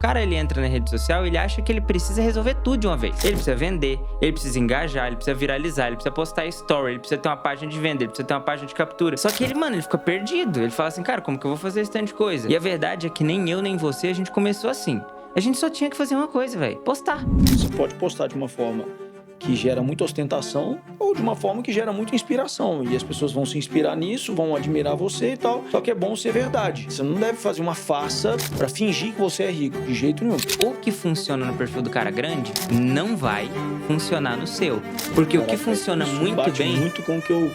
cara, ele entra na rede social, ele acha que ele precisa resolver tudo de uma vez. Ele precisa vender, ele precisa engajar, ele precisa viralizar, ele precisa postar story, ele precisa ter uma página de venda, ele precisa ter uma página de captura. Só que ele, mano, ele fica perdido. Ele fala assim, cara, como que eu vou fazer esse tanto de coisa? E a verdade é que nem eu, nem você, a gente começou assim. A gente só tinha que fazer uma coisa, velho. Postar. Você pode postar de uma forma que gera muita ostentação ou de uma forma que gera muita inspiração. E as pessoas vão se inspirar nisso, vão admirar você e tal. Só que é bom ser verdade. Você não deve fazer uma farsa pra fingir que você é rico, de jeito nenhum. O que funciona no perfil do cara grande não vai funcionar no seu. Porque o que funciona Isso muito bate bem... muito com o que eu...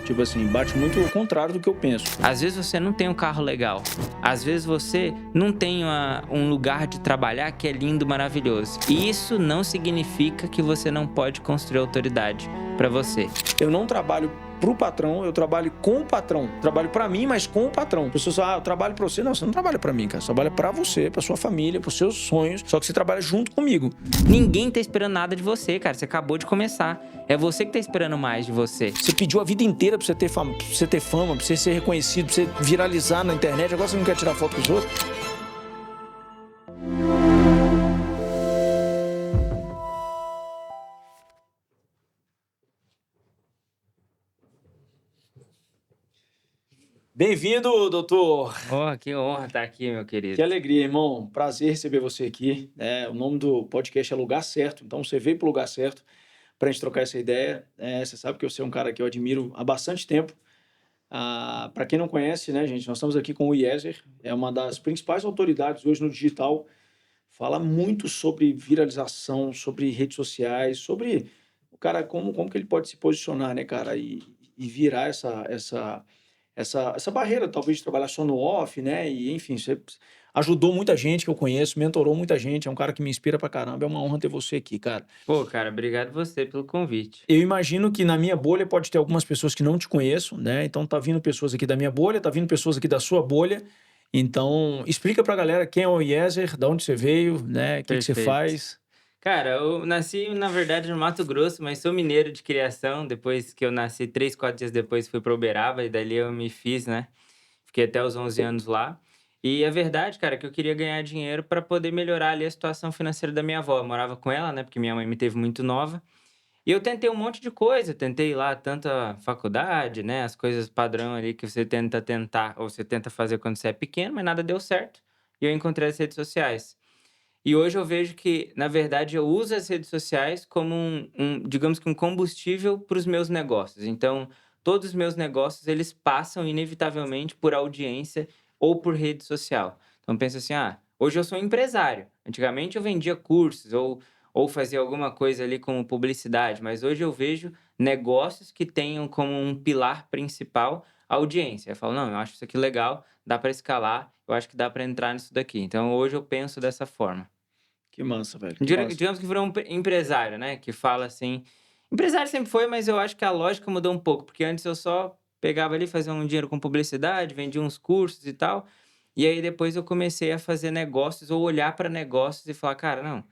Tipo assim, bate muito o contrário do que eu penso. Às vezes você não tem um carro legal. Às vezes você não tem um lugar de trabalhar que é lindo, maravilhoso. E isso não significa que você não pode construir autoridade pra você. Eu não trabalho pro patrão, eu trabalho com o patrão. Trabalho pra mim, mas com o patrão. As pessoas falam, eu trabalho pra você. Não, você não trabalha pra mim, cara. Você trabalha pra você, pra sua família, pros seus sonhos. Só que você trabalha junto comigo. Ninguém tá esperando nada de você, cara. Você acabou de começar. É você que tá esperando mais de você. Você pediu a vida inteira pra você ter fama, pra você ser reconhecido, pra você viralizar na internet. Agora você não quer tirar foto com os outros? Bem-vindo, doutor. Oh, que honra estar aqui, meu querido. Que alegria, irmão. Prazer receber você aqui. O nome do podcast é Lugar Certo, então você veio pro lugar certo pra gente trocar essa ideia. Você sabe que você é um cara que eu admiro há bastante tempo. Para quem não conhece, né, gente, nós estamos aqui com o Eliezer, é uma das principais autoridades hoje no digital, fala muito sobre viralização, sobre redes sociais, sobre o cara, como que ele pode se posicionar, né, cara, e virar essa barreira, talvez, de trabalhar só no off, né, e enfim, você ajudou muita gente que eu conheço, mentorou muita gente, é um cara que me inspira pra caramba, é uma honra ter você aqui, cara. Pô, cara, obrigado você pelo convite. Eu imagino que na minha bolha pode ter algumas pessoas que não te conheçam, né? Então tá vindo pessoas aqui da minha bolha, tá vindo pessoas aqui da sua bolha. Então, explica pra galera quem é o Eliezer, de onde você veio, né? O que você Perfeito. faz. Cara, eu nasci, na verdade, no Mato Grosso, mas sou mineiro de criação. Depois que eu nasci, 3, 4 dias depois, fui para Uberaba e dali eu me fiz, né? Fiquei até os 11 anos lá. E a verdade, cara, é que eu queria ganhar dinheiro para poder melhorar ali a situação financeira da minha avó. Eu morava com ela, né? Porque minha mãe me teve muito nova. E eu tentei um monte de coisa. Tentei lá tanta faculdade, né? As coisas padrão ali que você tenta tentar ou você tenta fazer quando você é pequeno, mas nada deu certo. E eu encontrei as redes sociais. E hoje eu vejo que, na verdade, eu uso as redes sociais como digamos que um combustível para os meus negócios. Então, todos os meus negócios, eles passam inevitavelmente por audiência ou por rede social. Então, pensa assim, hoje eu sou empresário. Antigamente eu vendia cursos ou fazia alguma coisa ali como publicidade, mas hoje eu vejo negócios que tenham como um pilar principal a audiência. Eu falo, não, eu acho isso aqui legal, dá para escalar, eu acho que dá para entrar nisso daqui. Então, hoje eu penso dessa forma. Que massa, velho, que massa. Digamos que virou um empresário, né, que fala assim empresário sempre foi, mas eu acho que a lógica mudou um pouco, porque antes eu só pegava ali, fazia um dinheiro com publicidade, vendia uns cursos e tal, e aí depois eu comecei a fazer negócios ou olhar para negócios e falar: "Cara, não,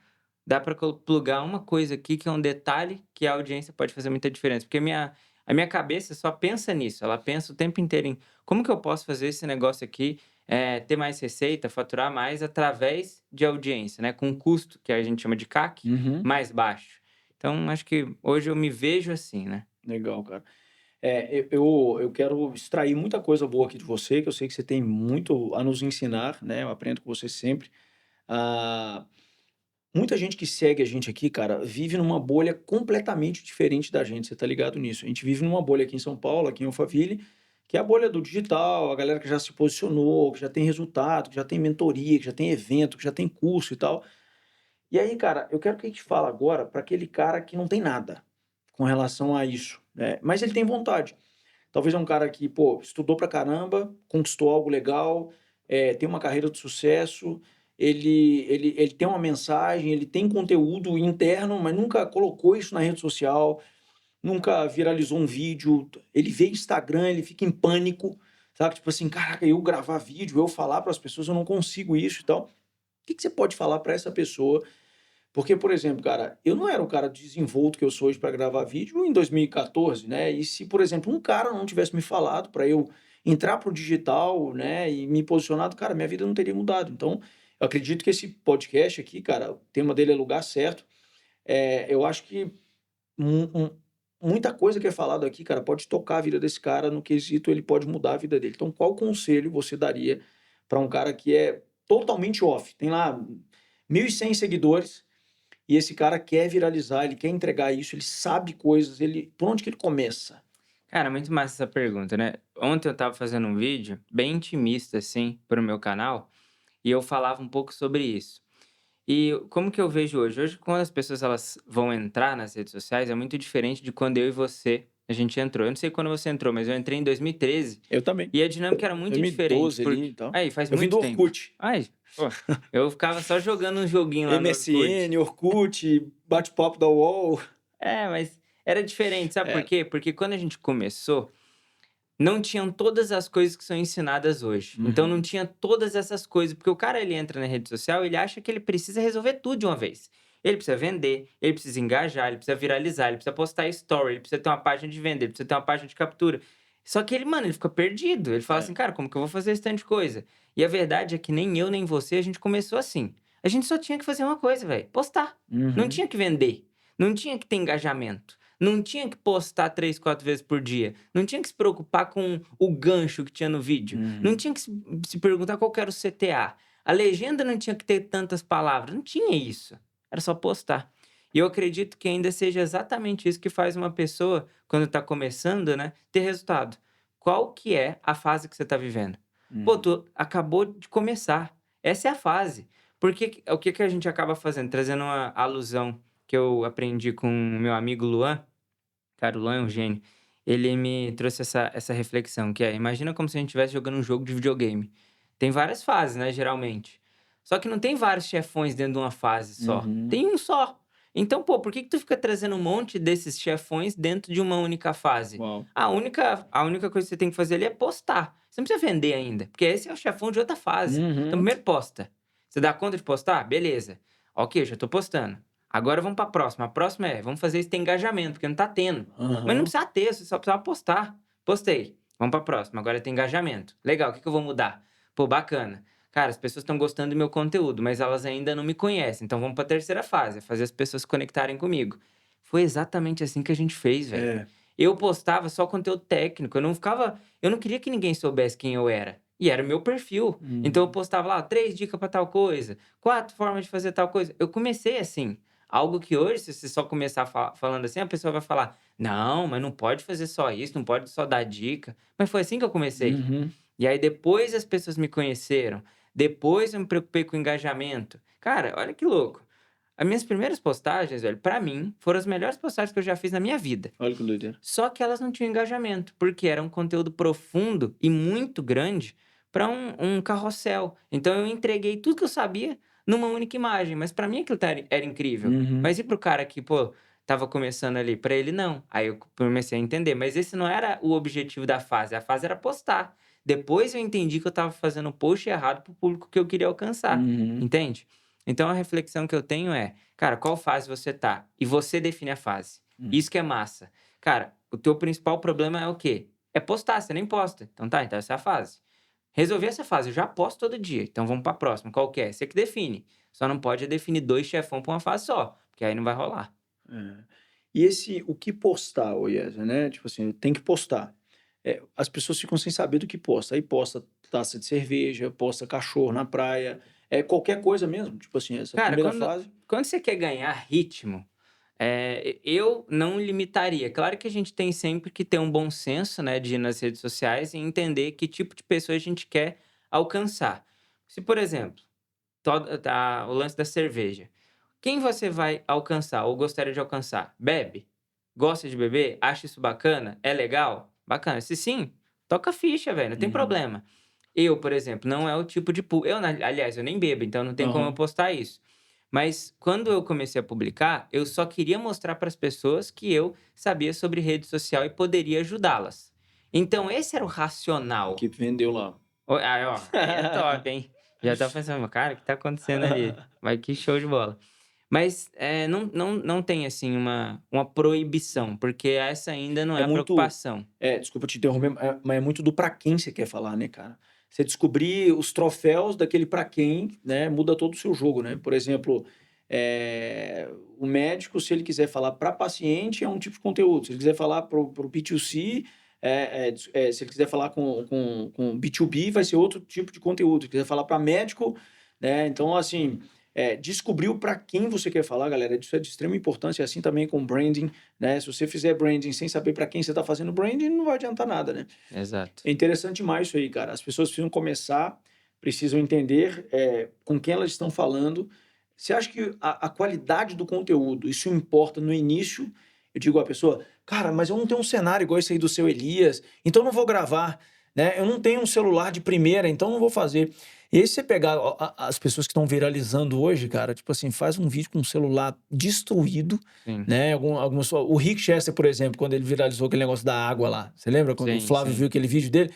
dá para plugar uma coisa aqui que é um detalhe que a audiência pode fazer muita diferença", porque a minha cabeça só pensa nisso, ela pensa o tempo inteiro em: "Como que eu posso fazer esse negócio aqui ter mais receita, faturar mais através de audiência, né, com um custo que a gente chama de CAC Uhum. mais baixo. Então, acho que hoje eu me vejo assim, né. Legal, cara. Eu quero extrair muita coisa boa aqui de você, que eu sei que você tem muito a nos ensinar, né? Eu aprendo com você sempre. Ah, Muita gente que segue a gente aqui, cara, vive numa bolha completamente diferente da gente, você tá ligado nisso. A gente vive numa bolha aqui em São Paulo, aqui em Alphaville, que é a bolha do digital, a galera que já se posicionou, que já tem resultado, que já tem mentoria, que já tem evento, que já tem curso e tal. E aí, cara, eu quero que a gente fale agora para aquele cara que não tem nada com relação a isso, né? Mas ele tem vontade. Talvez é um cara que, pô, estudou pra caramba, conquistou algo legal, tem uma carreira de sucesso, ele tem uma mensagem, ele tem conteúdo interno, mas nunca colocou isso na rede social, nunca viralizou um vídeo. Ele vê Instagram, ele fica em pânico, sabe? Tipo assim, caraca, eu gravar vídeo, eu falar para as pessoas, eu não consigo isso e tal. O que que você pode falar para essa pessoa? Porque, por exemplo, cara, eu não era o cara desenvolto que eu sou hoje para gravar vídeo em 2014, né? E se, por exemplo, um cara não tivesse me falado para eu entrar pro digital, né, e me posicionado, cara, minha vida não teria mudado. Então, Eu acredito que esse podcast aqui, cara, o tema dele é lugar certo. Eu acho que mu mu muita coisa que é falado aqui, cara, pode tocar a vida desse cara no quesito, ele pode mudar a vida dele. Então, qual conselho você daria para um cara que é totalmente off? Tem lá 1.100 seguidores e esse cara quer viralizar, ele quer entregar isso, ele sabe coisas, ele por onde que ele começa? Cara, muito massa essa pergunta, né? Ontem eu estava fazendo um vídeo bem intimista, assim, para o meu canal, e eu falava um pouco sobre isso. E como que eu vejo hoje? Hoje, quando as pessoas elas vão entrar nas redes sociais, é muito diferente de quando eu e você, a gente entrou. Eu não sei quando você entrou, mas eu entrei em 2013 Eu também. e a dinâmica era muito diferente, 2012 ali porque... e tal. Aí, faz Eu vim muito do tempo. Orkut. Ai, pô, eu ficava só jogando um joguinho lá no Orkut. MSN, Orkut, bate-papo da UOL. É, mas era diferente, sabe por Era. quê? Porque quando a gente começou, não tinham todas as coisas que são ensinadas hoje. Então não Uhum. tinha todas essas coisas, porque o cara ele entra na rede social, ele acha que ele precisa resolver tudo de uma vez. Ele precisa vender, ele precisa engajar, ele precisa viralizar, ele precisa postar story, ele precisa ter uma página de venda, ele precisa ter uma página de captura. Só que ele, mano, ele fica perdido. Ele fala É. assim, cara, como que eu vou fazer esse tanto de coisa? E a verdade é que nem eu nem você, a gente começou assim. A gente só tinha que fazer uma coisa, velho, postar. Não Uhum. tinha que vender, não tinha que ter engajamento. Não tinha que postar 3, 4 vezes por dia. Não tinha que se preocupar com o gancho que tinha no vídeo. Não Uhum. tinha que se perguntar qual que era o CTA. A legenda não tinha que ter tantas palavras. Não tinha isso. Era só postar. E eu acredito que ainda seja exatamente isso que faz uma pessoa, quando está começando, né, ter resultado. Qual que é a fase que você está vivendo? Pô, Uhum. tu acabou de começar. Essa é a fase. Porque o que que a gente acaba fazendo? Trazendo uma alusão que eu aprendi com o meu amigo Luan. Cara, o Luan é um gênio. Ele me trouxe essa reflexão, que é, imagina como se a gente estivesse jogando um jogo de videogame. Tem várias fases, né, geralmente. Só que não tem vários chefões dentro de uma fase só. Uhum. Tem um só. Então, pô, por que que tu fica trazendo um monte desses chefões dentro de uma única fase? Uau. A única coisa que você tem que fazer ali é postar. Você não precisa vender ainda, porque esse é o chefão de outra fase. Então, Uhum. primeiro posta. Você dá conta de postar? Beleza. Ok, já tô postando. Agora vamos para a próxima. A próxima é, vamos fazer isso ter engajamento, porque não tá tendo. Mas não Aham. precisa ter, você só precisa postar. Postei. Vamos para a próxima. Agora tem engajamento. Legal, o que que eu vou mudar? Pô, bacana. Cara, as pessoas estão gostando do meu conteúdo, mas elas ainda não me conhecem. Então vamos para a terceira fase, é fazer as pessoas se conectarem comigo. Foi exatamente assim que a gente fez, velho. É. Eu postava só conteúdo técnico, eu não queria que ninguém soubesse quem eu era. E era o meu perfil. Então eu Uhum. postava lá 3 dicas para tal coisa, 4 formas de fazer tal coisa. Eu comecei assim. Algo que hoje, se você só começar falando assim, a pessoa vai falar: "Não, mas não pode fazer só isso, não pode só dar dica". Mas foi assim que eu comecei. Uhum. E aí depois as pessoas me conheceram, depois eu me preocupei com o engajamento. Cara, olha que louco. As minhas primeiras postagens, velho, pra mim, foram as melhores postagens que eu já fiz na minha vida. Olha que doideira. Só que elas não tinham engajamento, porque era um conteúdo profundo e muito grande para um carrossel. Então eu entreguei tudo que eu sabia numa única imagem, mas para mim aquilo era incrível. Uhum. Mas e para o cara que, pô, estava começando ali? Para ele não. Aí eu comecei a entender, mas esse não era o objetivo da fase, a fase era postar. Depois eu entendi que eu estava fazendo o post errado para o público que eu queria alcançar, Uhum. entende? Então a reflexão que eu tenho é, cara, qual fase você tá? E você define a fase. Uhum. Isso que é massa. Cara, o teu principal problema é o quê? É postar, você nem posta. Então tá, então essa é a fase. Resolvi essa fase, eu já posto todo dia. Então vamos pra próxima. Qual que é? Você que define. Só não pode definir 2 chefão pra uma fase só, porque aí não vai rolar. É. E o que postar, ô Yesen, né, tipo assim, tem que postar. As pessoas ficam sem saber do que posta, aí posta taça de cerveja, posta cachorro na praia, qualquer coisa mesmo, tipo assim, essa Cara, primeira quando fase. quando você quer ganhar ritmo, eu não limitaria. Claro que a gente tem sempre que ter um bom senso, né, de ir nas redes sociais e entender que tipo de pessoa a gente quer alcançar. Se, por exemplo, o lance da cerveja. Quem você vai alcançar ou gostaria de alcançar? Bebe? Gosta de beber? Acha isso bacana? É legal? Bacana. Se sim, toca a ficha, velho, não tem Uhum. problema. Eu, por exemplo, não é o tipo de aliás, eu nem bebo, então não tem como eu Aham. postar isso. Mas quando eu comecei a publicar, eu só queria mostrar para as pessoas que eu sabia sobre rede social e poderia ajudá-las. Então esse era o racional. Que vendeu lá. Aí, ó, aí é top, hein. Já tá pensando: "Cara, o que tá acontecendo ali?". Mas que show de bola. Mas, não tem, assim, uma proibição, porque essa ainda não É é a muito preocupação. desculpa te interromper, mas é muito do pra quem você quer falar, né, cara. você descobrir os troféus daquele para quem, né, muda todo o seu jogo, né? Por exemplo, o médico, se ele quiser falar para paciente, é um tipo de conteúdo. Se ele quiser falar para o B2C, se ele quiser falar com B2B, vai ser outro tipo de conteúdo. Se ele quiser falar para médico, né? Então, assim, descobriu para quem você quer falar, galera. Isso é de extrema importância, assim também com branding, né? Se você fizer branding sem saber para quem você está fazendo branding, não vai adiantar nada, né? Exato. É interessante demais isso aí, cara. As pessoas precisam começar, precisam entender com quem elas estão falando. Você acha que a qualidade do conteúdo, isso importa no início? Eu digo à pessoa, cara, mas eu não tenho um cenário igual esse aí do seu Elias, então não vou gravar, né? Eu não tenho um celular de primeira, então não vou fazer. E aí você pegar as pessoas que estão viralizando hoje, cara, tipo assim, faz um vídeo com um celular destruído, Sim, né? O Rick Chester, por exemplo, quando ele viralizou aquele negócio da água lá. Você lembra quando o sim, Flávio sim. viu aquele vídeo dele?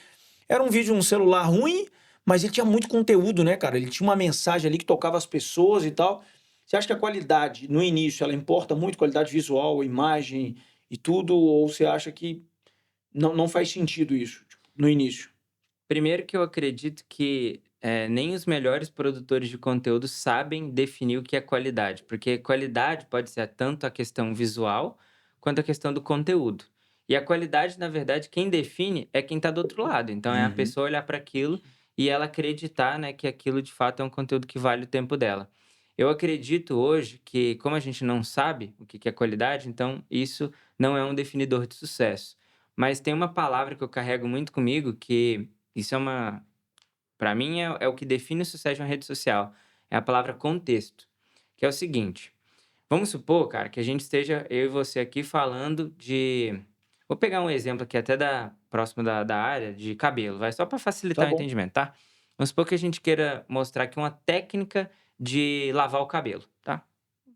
Era um vídeo, um celular ruim, mas ele tinha muito conteúdo, né, cara? Ele tinha uma mensagem ali que tocava as pessoas e tal. Você acha que a qualidade, no início, ela importa muito, qualidade visual, imagem e tudo? Ou você acha que não faz sentido isso, tipo, no início? Primeiro que eu acredito que nem os melhores produtores de conteúdo sabem definir o que é qualidade, porque qualidade pode ser tanto a questão visual quanto a questão do conteúdo. E a qualidade, na verdade, quem define é quem está do outro lado. Então é a Uhum. pessoa olhar para aquilo e ela acreditar, né, que aquilo de fato é um conteúdo que vale o tempo dela. Eu acredito hoje que, como a gente não sabe o que é qualidade, então isso não é um definidor de sucesso. Mas tem uma palavra que eu carrego muito comigo que isso é uma para mim é o que define o sucesso de uma rede social, é a palavra contexto, que é o seguinte, vamos supor, cara, que a gente esteja eu e você aqui falando de vou pegar um exemplo aqui até próximo da área de cabelo, vai, só para Tá facilitar o bom. entendimento, tá? Vamos supor que a gente queira mostrar aqui uma técnica de lavar o cabelo, tá?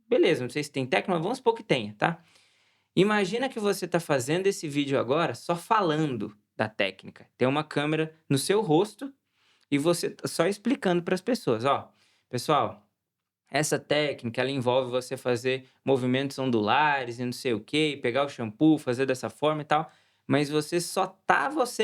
Beleza, não sei se tem técnica, mas vamos supor que tenha, tá? Imagina que você está fazendo esse vídeo agora só falando da técnica. Tem uma câmera no seu rosto e você tá só explicando para as pessoas, ó, pessoal, essa técnica ela envolve você fazer movimentos ondulares e não sei o quê, pegar o shampoo, fazer dessa forma e tal, mas você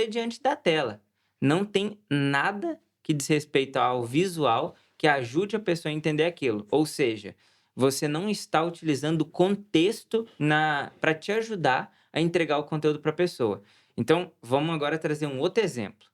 diante da tela. Não tem nada que diz respeito ao visual que ajude a pessoa a entender aquilo. Ou seja, você não está utilizando o contexto para te ajudar a entregar o conteúdo para a pessoa. Então, vamos agora trazer um outro exemplo.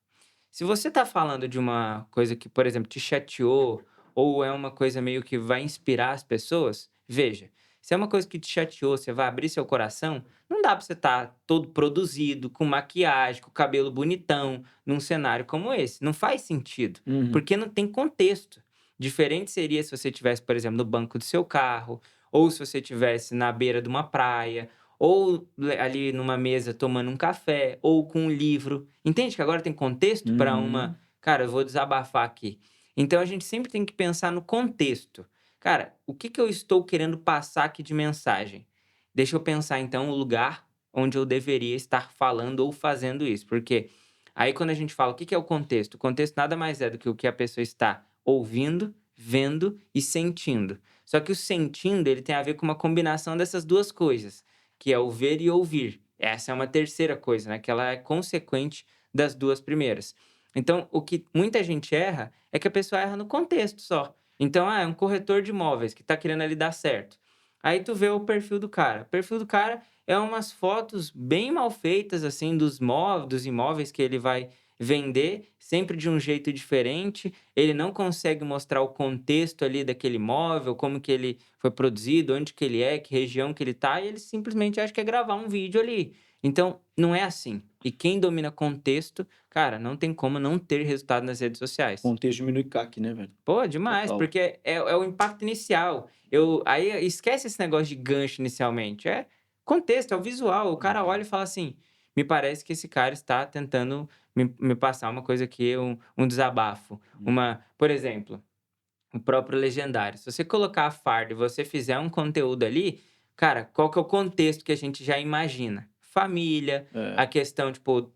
Se você está falando de uma coisa que, por exemplo, te chateou, ou é uma coisa meio que vai inspirar as pessoas, veja, se é uma coisa que te chateou, você vai abrir seu coração, não dá para você estar todo produzido, com maquiagem, com cabelo bonitão, num cenário como esse. Não faz sentido, Uhum. porque não tem contexto. Diferente seria se você estivesse, por exemplo, no banco do seu carro, ou se você estivesse na beira de uma praia, ou ali numa mesa tomando um café, ou com um livro. Entende que agora tem contexto para uma. Uhum. Cara, eu vou desabafar aqui. Então a gente sempre tem que pensar no contexto. Cara, o que eu estou querendo passar aqui de mensagem? Deixa eu pensar então o lugar onde eu deveria estar falando ou fazendo isso. Porque aí quando a gente fala o que é o contexto nada mais é do que o que a pessoa está ouvindo, vendo e sentindo. Só que o sentindo, ele tem a ver com uma combinação dessas duas coisas, que é o ver e ouvir. Essa é uma terceira coisa, né? Que ela é consequente das duas primeiras. Então, o que muita gente erra é que a pessoa erra no contexto só. Então, é um corretor de imóveis que está querendo ali dar certo. Aí tu vê o perfil do cara. O perfil do cara é umas fotos bem mal feitas, assim, dos imóveis que ele vai vender, sempre de um jeito diferente. Ele não consegue mostrar o contexto ali daquele imóvel, como que ele foi produzido, onde que ele é, que região que ele tá, e ele simplesmente acha que é gravar um vídeo ali. Então, não é assim. E quem domina contexto, cara, não tem como não ter resultado nas redes sociais. Contexto diminui CAC, né, velho? Pô, demais, Total. porque é o impacto inicial. Aí esquece esse negócio de gancho inicialmente. É contexto, é o visual. O cara olha Uhum. e fala assim: me parece que esse cara está tentando me passar uma coisa aqui, um desabafo. Uhum. Por exemplo, o próprio legendário. Se você colocar a farda e você fizer um conteúdo ali, cara, qual que é o contexto que a gente já imagina? Família, É. a questão, tipo,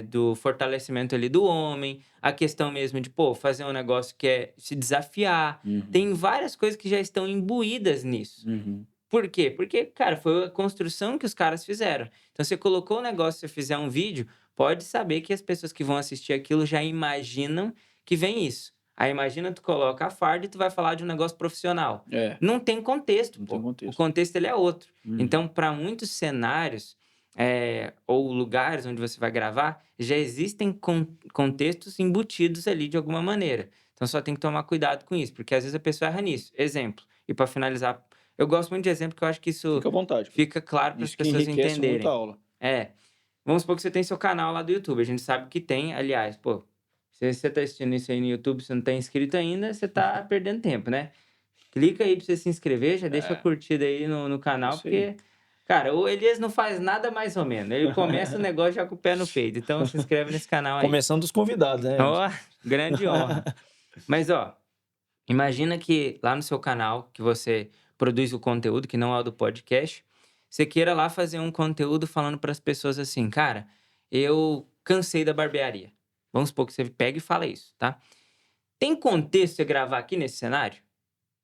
do fortalecimento ali do homem, a questão mesmo de, pô, fazer um negócio que é se desafiar. Tem Uhum. várias coisas que já estão imbuídas nisso. Uhum. Por quê? Porque, cara, foi a construção que os caras fizeram. Então, você colocou o negócio, se você fizer um vídeo, pode saber que as pessoas que vão assistir aquilo já imaginam que vem isso. Aí imagina tu coloca a farda e tu vai falar de um negócio profissional. É, Não tem contexto, não tem pô. O contexto. contexto ele é outro. Uhum. Então, para muitos cenários ou lugares onde você vai gravar, já existem contextos embutidos ali de alguma maneira. Então, só tem que tomar cuidado com isso, porque às vezes a pessoa erra nisso. Exemplo, e para finalizar, eu gosto muito de exemplo, que eu acho que isso Fica à vontade, cara. fica claro para as Isso que pessoas enriquece muito a entenderem. aula. É, vamos supor que você tem seu canal lá do YouTube, a gente sabe que tem, aliás, pô, se você tá assistindo isso aí no YouTube, você não tá inscrito ainda, você tá perdendo tempo, né? Clica aí pra você se inscrever, já deixa a É, curtida aí no canal, isso aí. porque, cara, o Elias não faz nada mais ou menos. Ele começa o negócio já com o pé no peito. Então se inscreve nesse canal aí. Começando dos convidados, né, Emerson? Ó, grande honra. Mas, ó, imagina que lá no seu canal, que você produz o conteúdo, que não é o do podcast, você queira lá fazer um conteúdo falando para as pessoas assim, cara, eu cansei da barbearia. Vamos supor que você pega e fala isso, tá? Tem contexto você gravar aqui nesse cenário?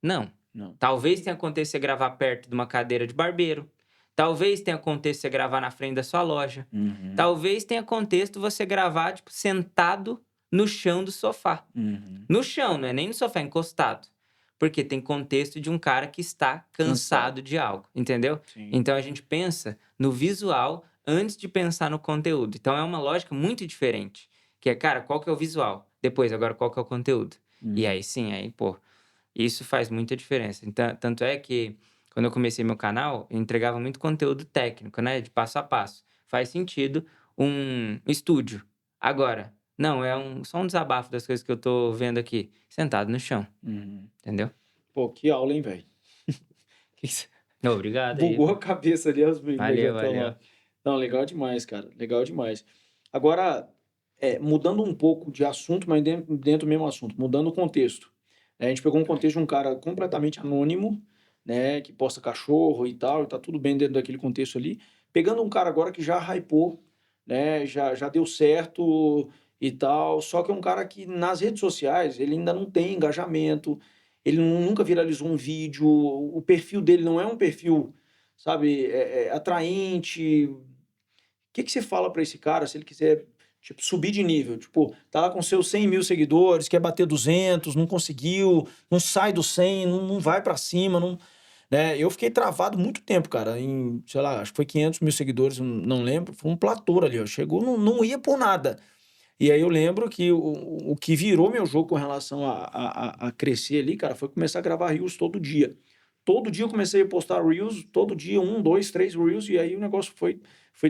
Não. Não. Talvez tenha contexto você gravar perto de uma cadeira de barbeiro. Talvez tenha contexto você gravar na frente da sua loja. Uhum. Talvez tenha contexto você gravar, tipo, sentado no chão do sofá. Uhum. No chão, não é nem no sofá, encostado. Porque tem contexto de um cara que está cansado de algo, entendeu? Sim. Então a gente pensa no visual antes de pensar no conteúdo. Então é uma lógica muito diferente. Que é, cara, qual que é o visual? Depois, agora, qual que é o conteúdo? E Uhum. aí sim, aí, pô, isso faz muita diferença. Então, tanto é que, quando eu comecei meu canal, eu entregava muito conteúdo técnico, né? De passo a passo. Faz sentido um estúdio. Agora, não, só um desabafo das coisas que eu tô vendo aqui. Sentado no chão, Uhum. entendeu? Pô, que aula, hein, velho? Que que cê- Obrigado aí, Bugou pô. a cabeça ali, as Valeu, levantou a valeu. mão. Não, legal demais, cara. Legal demais. Agora, mudando um pouco de assunto, mas dentro do mesmo assunto, mudando o contexto. A gente pegou um contexto de um cara completamente anônimo, né, que posta cachorro e tal, e tá tudo bem dentro daquele contexto ali. Pegando um cara agora que já hypou, né, já deu certo e tal, só que é um cara que nas redes sociais ele ainda não tem engajamento, ele nunca viralizou um vídeo, o perfil dele não é um perfil, sabe, atraente. O que que você fala para esse cara se ele quiser, tipo, subir de nível? Tipo, tá lá com seus 100.000 seguidores, quer bater 200, não conseguiu, não sai do 100, não vai para cima, não, né? Eu fiquei travado muito tempo, cara, em, sei lá, acho que foi 500.000 seguidores, não lembro, foi um platô ali, ó, chegou, não ia por nada. E aí eu lembro que o que virou meu jogo com relação a crescer ali, cara, foi começar a gravar Reels todo dia. Todo dia eu comecei a postar Reels, todo dia, 1, 2, 3 Reels, e aí o negócio foi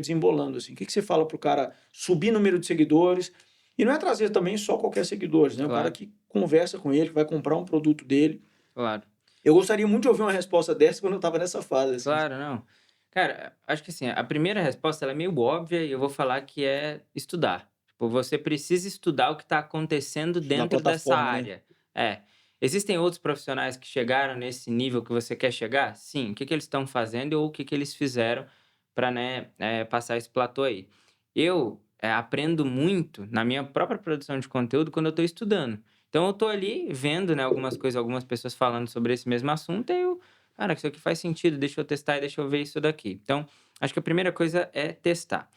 desembolando, assim. O que que você fala pro cara subir número de seguidores? E não é trazer também só qualquer seguidores, né? O cara Claro, que conversa com ele, que vai comprar um produto dele. claro. Eu gostaria muito de ouvir uma resposta dessa quando eu estava nessa fase, assim. Claro, não. Cara, acho que assim, a primeira resposta ela é meio óbvia e eu vou falar que é estudar. Tipo, você precisa estudar o que está acontecendo Estudar a dentro dessa plataforma, né? área. É. Existem outros profissionais que chegaram nesse nível que você quer chegar? Sim. O que que eles estão fazendo ou o que que eles fizeram para, né, passar esse platô aí? Eu aprendo muito na minha própria produção de conteúdo quando eu estou estudando. Então eu estou ali vendo, né, algumas coisas, algumas pessoas falando sobre esse mesmo assunto e eu cara, isso aqui faz sentido, deixa eu testar e deixa eu ver isso daqui. Então, acho que a primeira coisa é testar,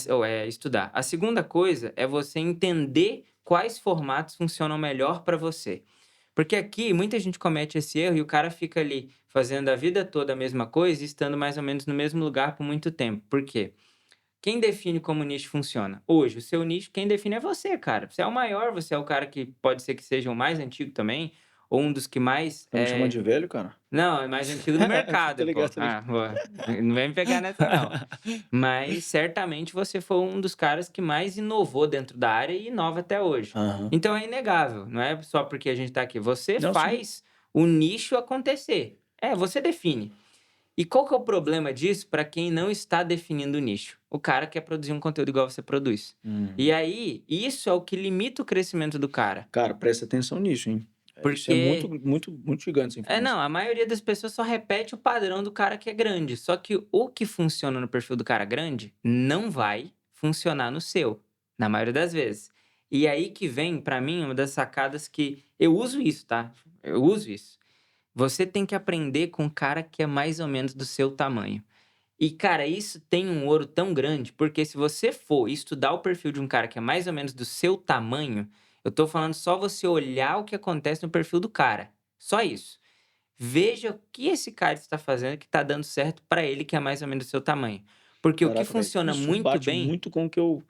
ou é estudar. A segunda coisa é você entender quais formatos funcionam melhor para você. Porque aqui muita gente comete esse erro e o cara fica ali fazendo a vida toda a mesma coisa e estando mais ou menos no mesmo lugar por muito tempo. Por quê? Quem define como o nicho funciona? Hoje, o seu nicho, quem define é você, cara. Você é o maior, você é o cara que pode ser que seja o mais antigo também, ou um dos que mais Tá me chamando de velho, cara? não, é mais antigo do Tô mercado, pô. ligado, tô ligado. Ah, pô, não vem me pegar nessa não. Mas certamente você foi um dos caras que mais inovou dentro da área e inova até hoje. Aham. Então é inegável, não é só porque a gente tá aqui. Você Não, sim. faz o nicho acontecer. É, você define. E qual que é o problema disso para quem não está definindo o nicho? O cara quer produzir um conteúdo igual você produz. E Uhum. aí, isso é o que limita o crescimento do cara. Cara, presta atenção nisso, hein? Isso é muito, Porque muito, muito gigante essa não, informação. a maioria das pessoas só repete o padrão do cara que é grande. Só que o que funciona no perfil do cara grande não vai funcionar no seu, na maioria das vezes. E aí que vem, pra mim, uma das sacadas que eu uso isso, tá? Eu uso isso. Você tem que aprender com o cara que é mais ou menos do seu tamanho. E, cara, isso tem um ouro tão grande, porque se você for estudar o perfil de um cara que é mais ou menos do seu tamanho, eu tô falando só você olhar o que acontece no perfil do cara. Só isso. Veja o que esse cara está fazendo que tá dando certo pra ele, que é mais ou menos do seu tamanho. Porque o que Caraca, velho, funciona isso muito bate bem. muito com o que eu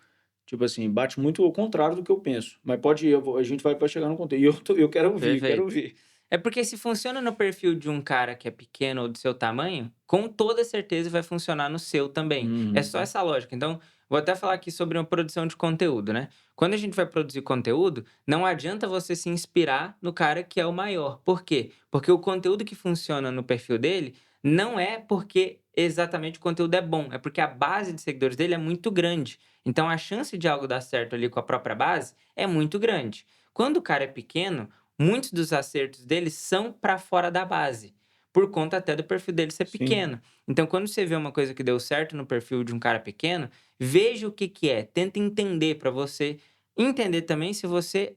tipo assim, bate muito ao contrário do que eu penso. Mas pode ir, a gente vai chegar no conteúdo. E eu quero ouvir, quero Perfeito. ouvir. É porque se funciona no perfil de um cara que é pequeno ou do seu tamanho, com toda certeza vai funcionar no seu também. É só Uhum. essa lógica. Então, vou até falar aqui sobre uma produção de conteúdo, né? Quando a gente vai produzir conteúdo, não adianta você se inspirar no cara que é o maior. Por quê? Porque o conteúdo que funciona no perfil dele não é porque exatamente o conteúdo é bom, é porque a base de seguidores dele é muito grande. Então, a chance de algo dar certo ali com a própria base é muito grande. Quando o cara é pequeno, muitos dos acertos dele são para fora da base, por conta até do perfil dele ser Sim. pequeno. Então, quando você vê uma coisa que deu certo no perfil de um cara pequeno, veja o que que é, tenta entender para você entender também se você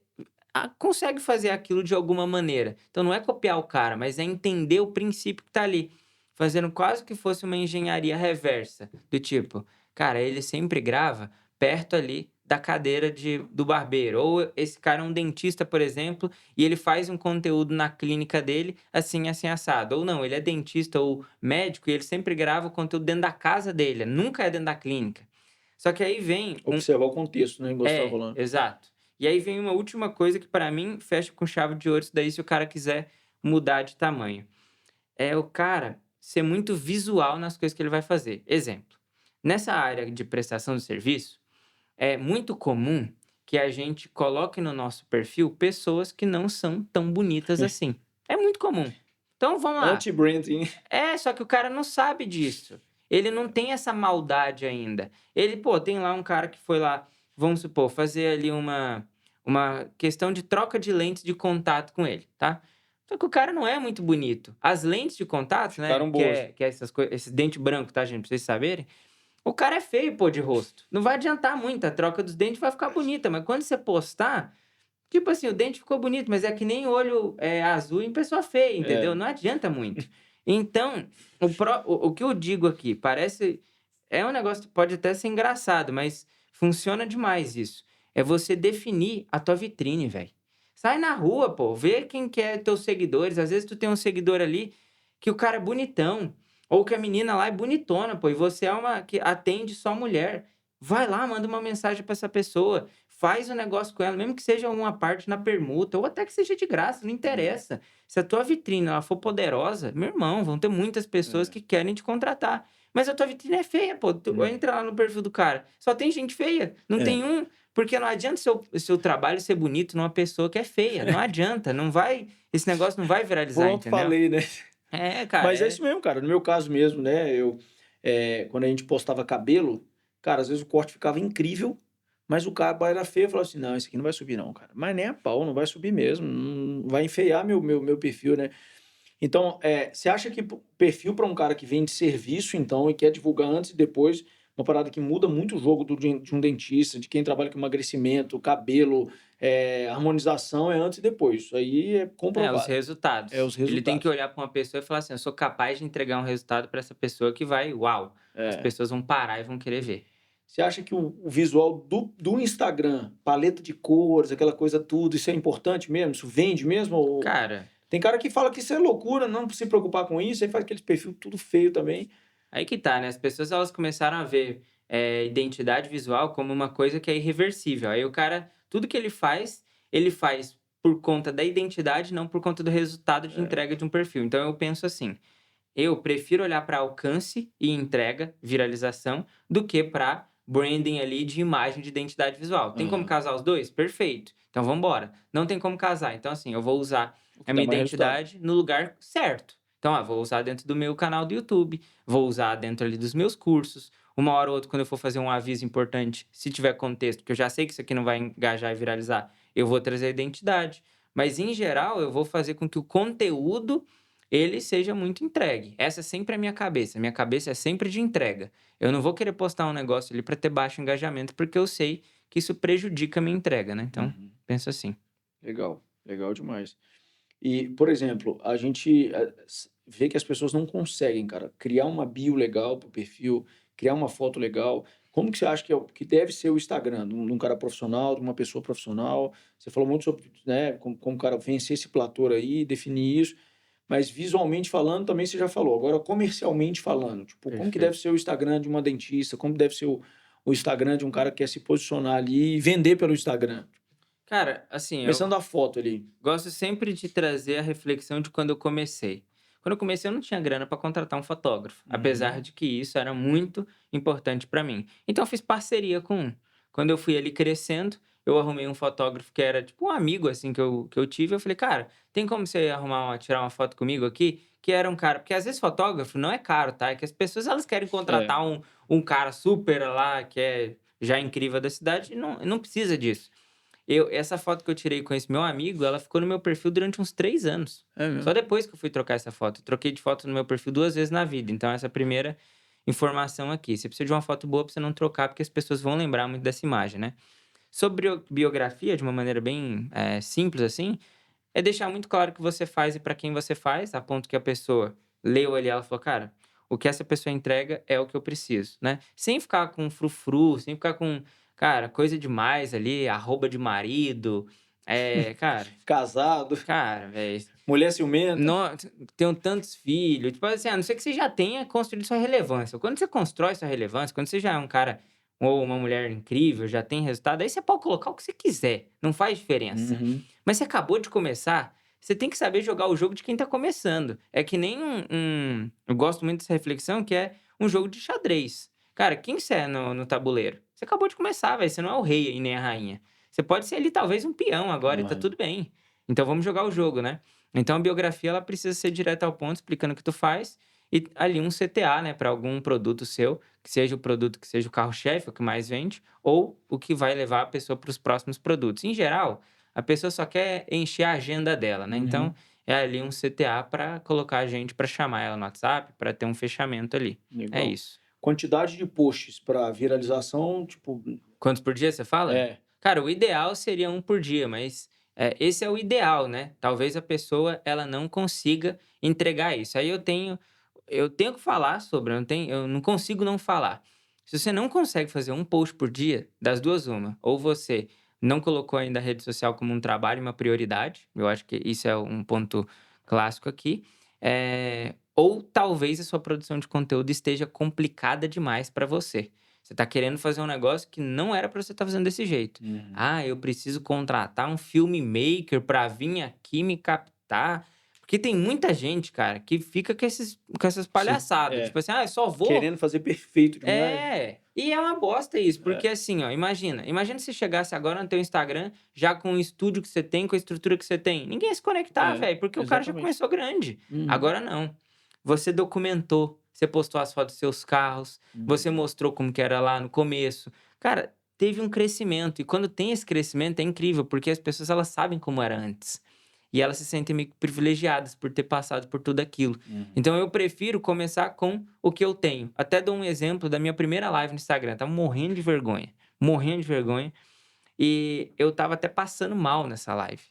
consegue fazer aquilo de alguma maneira. Então, não é copiar o cara, mas é entender o princípio que está ali, fazendo quase que fosse uma engenharia reversa, do tipo, cara, ele sempre grava perto ali da cadeira do barbeiro. Ou esse cara é um dentista, por exemplo, e ele faz um conteúdo na clínica dele, assim, assim, assado. Ou não, ele é dentista ou médico e ele sempre grava o conteúdo dentro da casa dele, nunca é dentro da clínica. Só que aí vem um. Observar o contexto, né, igual você estava É, falando. exato. E aí vem uma última coisa que para mim fecha com chave de ouro, isso daí se o cara quiser mudar de tamanho. É o cara ser muito visual nas coisas que ele vai fazer. Exemplo, nessa área de prestação de serviço, é muito comum que a gente coloque no nosso perfil pessoas que não são tão bonitas assim. É muito comum. Então vamos lá. Anti-branding. Só que o cara não sabe disso. Ele não tem essa maldade ainda. Ele, pô, tem lá um cara que foi lá, vamos supor, fazer ali uma questão de troca de lentes de contato com ele, tá? Só que o cara não é muito bonito. As lentes de contato, né, Ficaram boas. que é essas coisas, esse dente branco, tá, gente, pra vocês saberem, o cara é feio, pô, de rosto. Não vai adiantar muito, a troca dos dentes vai ficar bonita, mas quando você postar, tipo assim, o dente ficou bonito, mas é que nem olho azul em pessoa feia, entendeu? É. Não adianta muito. Então, o que eu digo aqui, parece. É um negócio que pode até ser engraçado, mas funciona demais isso. É você definir a tua vitrine, velho. Sai na rua, pô, vê quem que é teus seguidores. Às vezes tu tem um seguidor ali que o cara é bonitão, ou que a menina lá é bonitona, pô, e você é uma que atende só mulher. Vai lá, manda uma mensagem pra essa pessoa, faz um negócio com ela, mesmo que seja uma parte na permuta, ou até que seja de graça, não Uhum. interessa. Se a tua vitrine ela for poderosa, meu irmão, vão ter muitas pessoas É. que querem te contratar. Mas a tua vitrine é feia, pô. Tu Uhum. entra lá no perfil do cara, só tem gente feia, não É. tem um. Porque não adianta seu trabalho ser bonito numa pessoa que é feia. Não adianta, não vai. Esse negócio não vai viralizar, Pronto, entendeu? falei, né. Cara, Mas é isso mesmo, cara. No meu caso mesmo, né, quando a gente postava cabelo, cara, às vezes o corte ficava incrível, mas o cabo era feio, eu falava assim: "Não, esse aqui não vai subir não, cara". Mas nem a pau, não vai subir mesmo, não vai enfeiar meu perfil, né. Então, você acha que perfil para um cara que vende serviço, então, e quer divulgar antes e depois, uma parada que muda muito o jogo de um dentista, de quem trabalha com emagrecimento, cabelo, harmonização, é antes e depois. Isso aí é os comprovado. É resultados. os Ele tem que resultados. olhar para uma pessoa e falar assim: eu sou capaz de entregar um resultado para essa pessoa que vai, uau, as É. pessoas vão parar e vão querer ver. Você acha que o visual do Instagram, paleta de cores, aquela coisa tudo, isso é importante mesmo? Isso vende mesmo? Ou... Cara, Tem cara que fala que isso é loucura, não se preocupar com isso, aí faz aqueles perfil tudo feio também. aí que tá, né? As pessoas elas começaram a ver identidade visual como uma coisa que é irreversível. Aí o cara, tudo que ele faz por conta da identidade, não por conta do resultado de É. entrega de um perfil. Então eu penso assim: eu prefiro olhar para alcance e entrega, viralização, do que para branding ali de imagem de identidade visual. Tem como Aham. casar os dois? Perfeito. Então vamos embora. Não tem como casar. Então, assim, eu vou usar O a que dá minha mais resultado. identidade no lugar certo. Então, vou usar dentro do meu canal do YouTube, vou usar dentro ali dos meus cursos. Uma hora ou outra, quando eu for fazer um aviso importante, se tiver contexto, que eu já sei que isso aqui não vai engajar e viralizar, eu vou trazer a identidade. Mas, em geral, eu vou fazer com que o conteúdo ele seja muito entregue. Essa é sempre a minha cabeça. Minha cabeça é sempre de entrega. Eu não vou querer postar um negócio ali para ter baixo engajamento, porque eu sei que isso prejudica a minha entrega, né? Então, Uhum. penso assim. Legal, legal demais. E, por exemplo, a gente, vê que as pessoas não conseguem, cara, criar uma bio legal pro perfil, criar uma foto legal. Como que você acha que que deve ser o Instagram de um cara profissional, de uma pessoa profissional? Você falou muito sobre, né, como o cara vencer esse platô aí, definir isso, mas visualmente falando também você já falou. Agora comercialmente falando, tipo, como que deve Perfeito. ser o Instagram de uma dentista? Como deve ser o Instagram de um cara que quer se posicionar ali e vender pelo Instagram? Cara, assim, eu Começando da foto ali. gosto sempre de trazer a reflexão de quando eu comecei. Quando eu comecei, eu não tinha grana para contratar um fotógrafo, apesar Uhum. de que isso era muito importante para mim. Então, eu fiz parceria com um. Quando eu fui ali crescendo, eu arrumei um fotógrafo que era tipo um amigo assim que eu tive. Eu falei, cara, tem como você tirar uma foto comigo aqui? Que era um cara, porque às vezes fotógrafo não é caro, tá? É que as pessoas elas querem É. contratar um cara super lá, que é já incrível da cidade, e não precisa disso. Essa foto que eu tirei com esse meu amigo, ela ficou no meu perfil durante uns 3 anos. É Só mesmo? depois que eu fui trocar essa foto. Eu troquei de foto no meu perfil 2 vezes na vida, então essa é a primeira informação aqui. Você precisa de uma foto boa pra você não trocar, porque as pessoas vão lembrar muito dessa imagem, né. Sobre biografia, de uma maneira bem, simples assim, é deixar muito claro o que você faz e para quem você faz, a ponto que a pessoa leu ali, ela falou: "Cara, o que essa pessoa entrega é o que eu preciso", né. Sem ficar com frufru, sem ficar com, cara, coisa demais ali, arroba de marido, cara, Casado, velho, mulher ciumenta. no tenho tantos filhos, tipo assim, a não ser que você já tenha construído sua relevância. Quando você constrói sua relevância, quando você já é um cara ou uma mulher incrível, já tem resultado, aí você pode colocar o que você quiser, não faz diferença. Uhum. Mas você acabou de começar, você tem que saber jogar o jogo de quem tá começando. É que nem eu gosto muito dessa reflexão, que é um jogo de xadrez. Cara, quem você é no tabuleiro? Você acabou de começar, velho, você não é o rei e nem a rainha. Você pode ser ali talvez um peão agora e tá É. tudo bem. Então vamos jogar o jogo, né? Então a biografia ela precisa ser direta ao ponto, explicando o que tu faz e ali um CTA, né, para algum produto seu, que seja o produto que seja o carro-chefe, o que mais vende, ou o que vai levar a pessoa para os próximos produtos. Em geral, a pessoa só quer encher a agenda dela, né? Então Uhum. é ali um CTA para colocar a gente para chamar ela no WhatsApp, para ter um fechamento ali. É Legal. isso. Quantidade de posts para viralização, tipo, Quantos por dia você fala? é. Cara, o ideal seria um por dia, mas, esse é o ideal, né. Talvez a pessoa ela não consiga entregar isso. Aí eu tenho que falar sobre, eu não consigo não falar. Se você não consegue fazer um post por dia, das 2 uma, ou você não colocou ainda a rede social como um trabalho e uma prioridade, eu acho que isso é um ponto clássico aqui, ou talvez a sua produção de conteúdo esteja complicada demais para você. Você está querendo fazer um negócio que não era para você estar fazendo desse jeito. Uhum. "Ah, eu preciso contratar um filmmaker para vir aqui me captar", porque tem muita gente, cara, que fica com essas palhaçadas, É. tipo assim: "Ah, eu só vou". Querendo fazer perfeito demais. E é uma bosta isso, porque É. assim, ó, imagina se chegasse agora no teu Instagram, já com o estúdio que você tem, com a estrutura que você tem, ninguém ia se conectar, É, velho, porque o cara já exatamente. começou grande. Uhum. Agora não. Você documentou, você postou as fotos dos seus carros, você Uhum. mostrou como que era lá no começo. Cara, teve um crescimento, e quando tem esse crescimento é incrível, porque as pessoas elas sabem como era antes. E elas se sentem meio que privilegiadas por ter passado por tudo aquilo. Uhum. Então eu prefiro começar com o que eu tenho. Até dou um exemplo da minha primeira live no Instagram. Eu tava morrendo de vergonha, morrendo de vergonha. E eu tava até passando mal nessa live.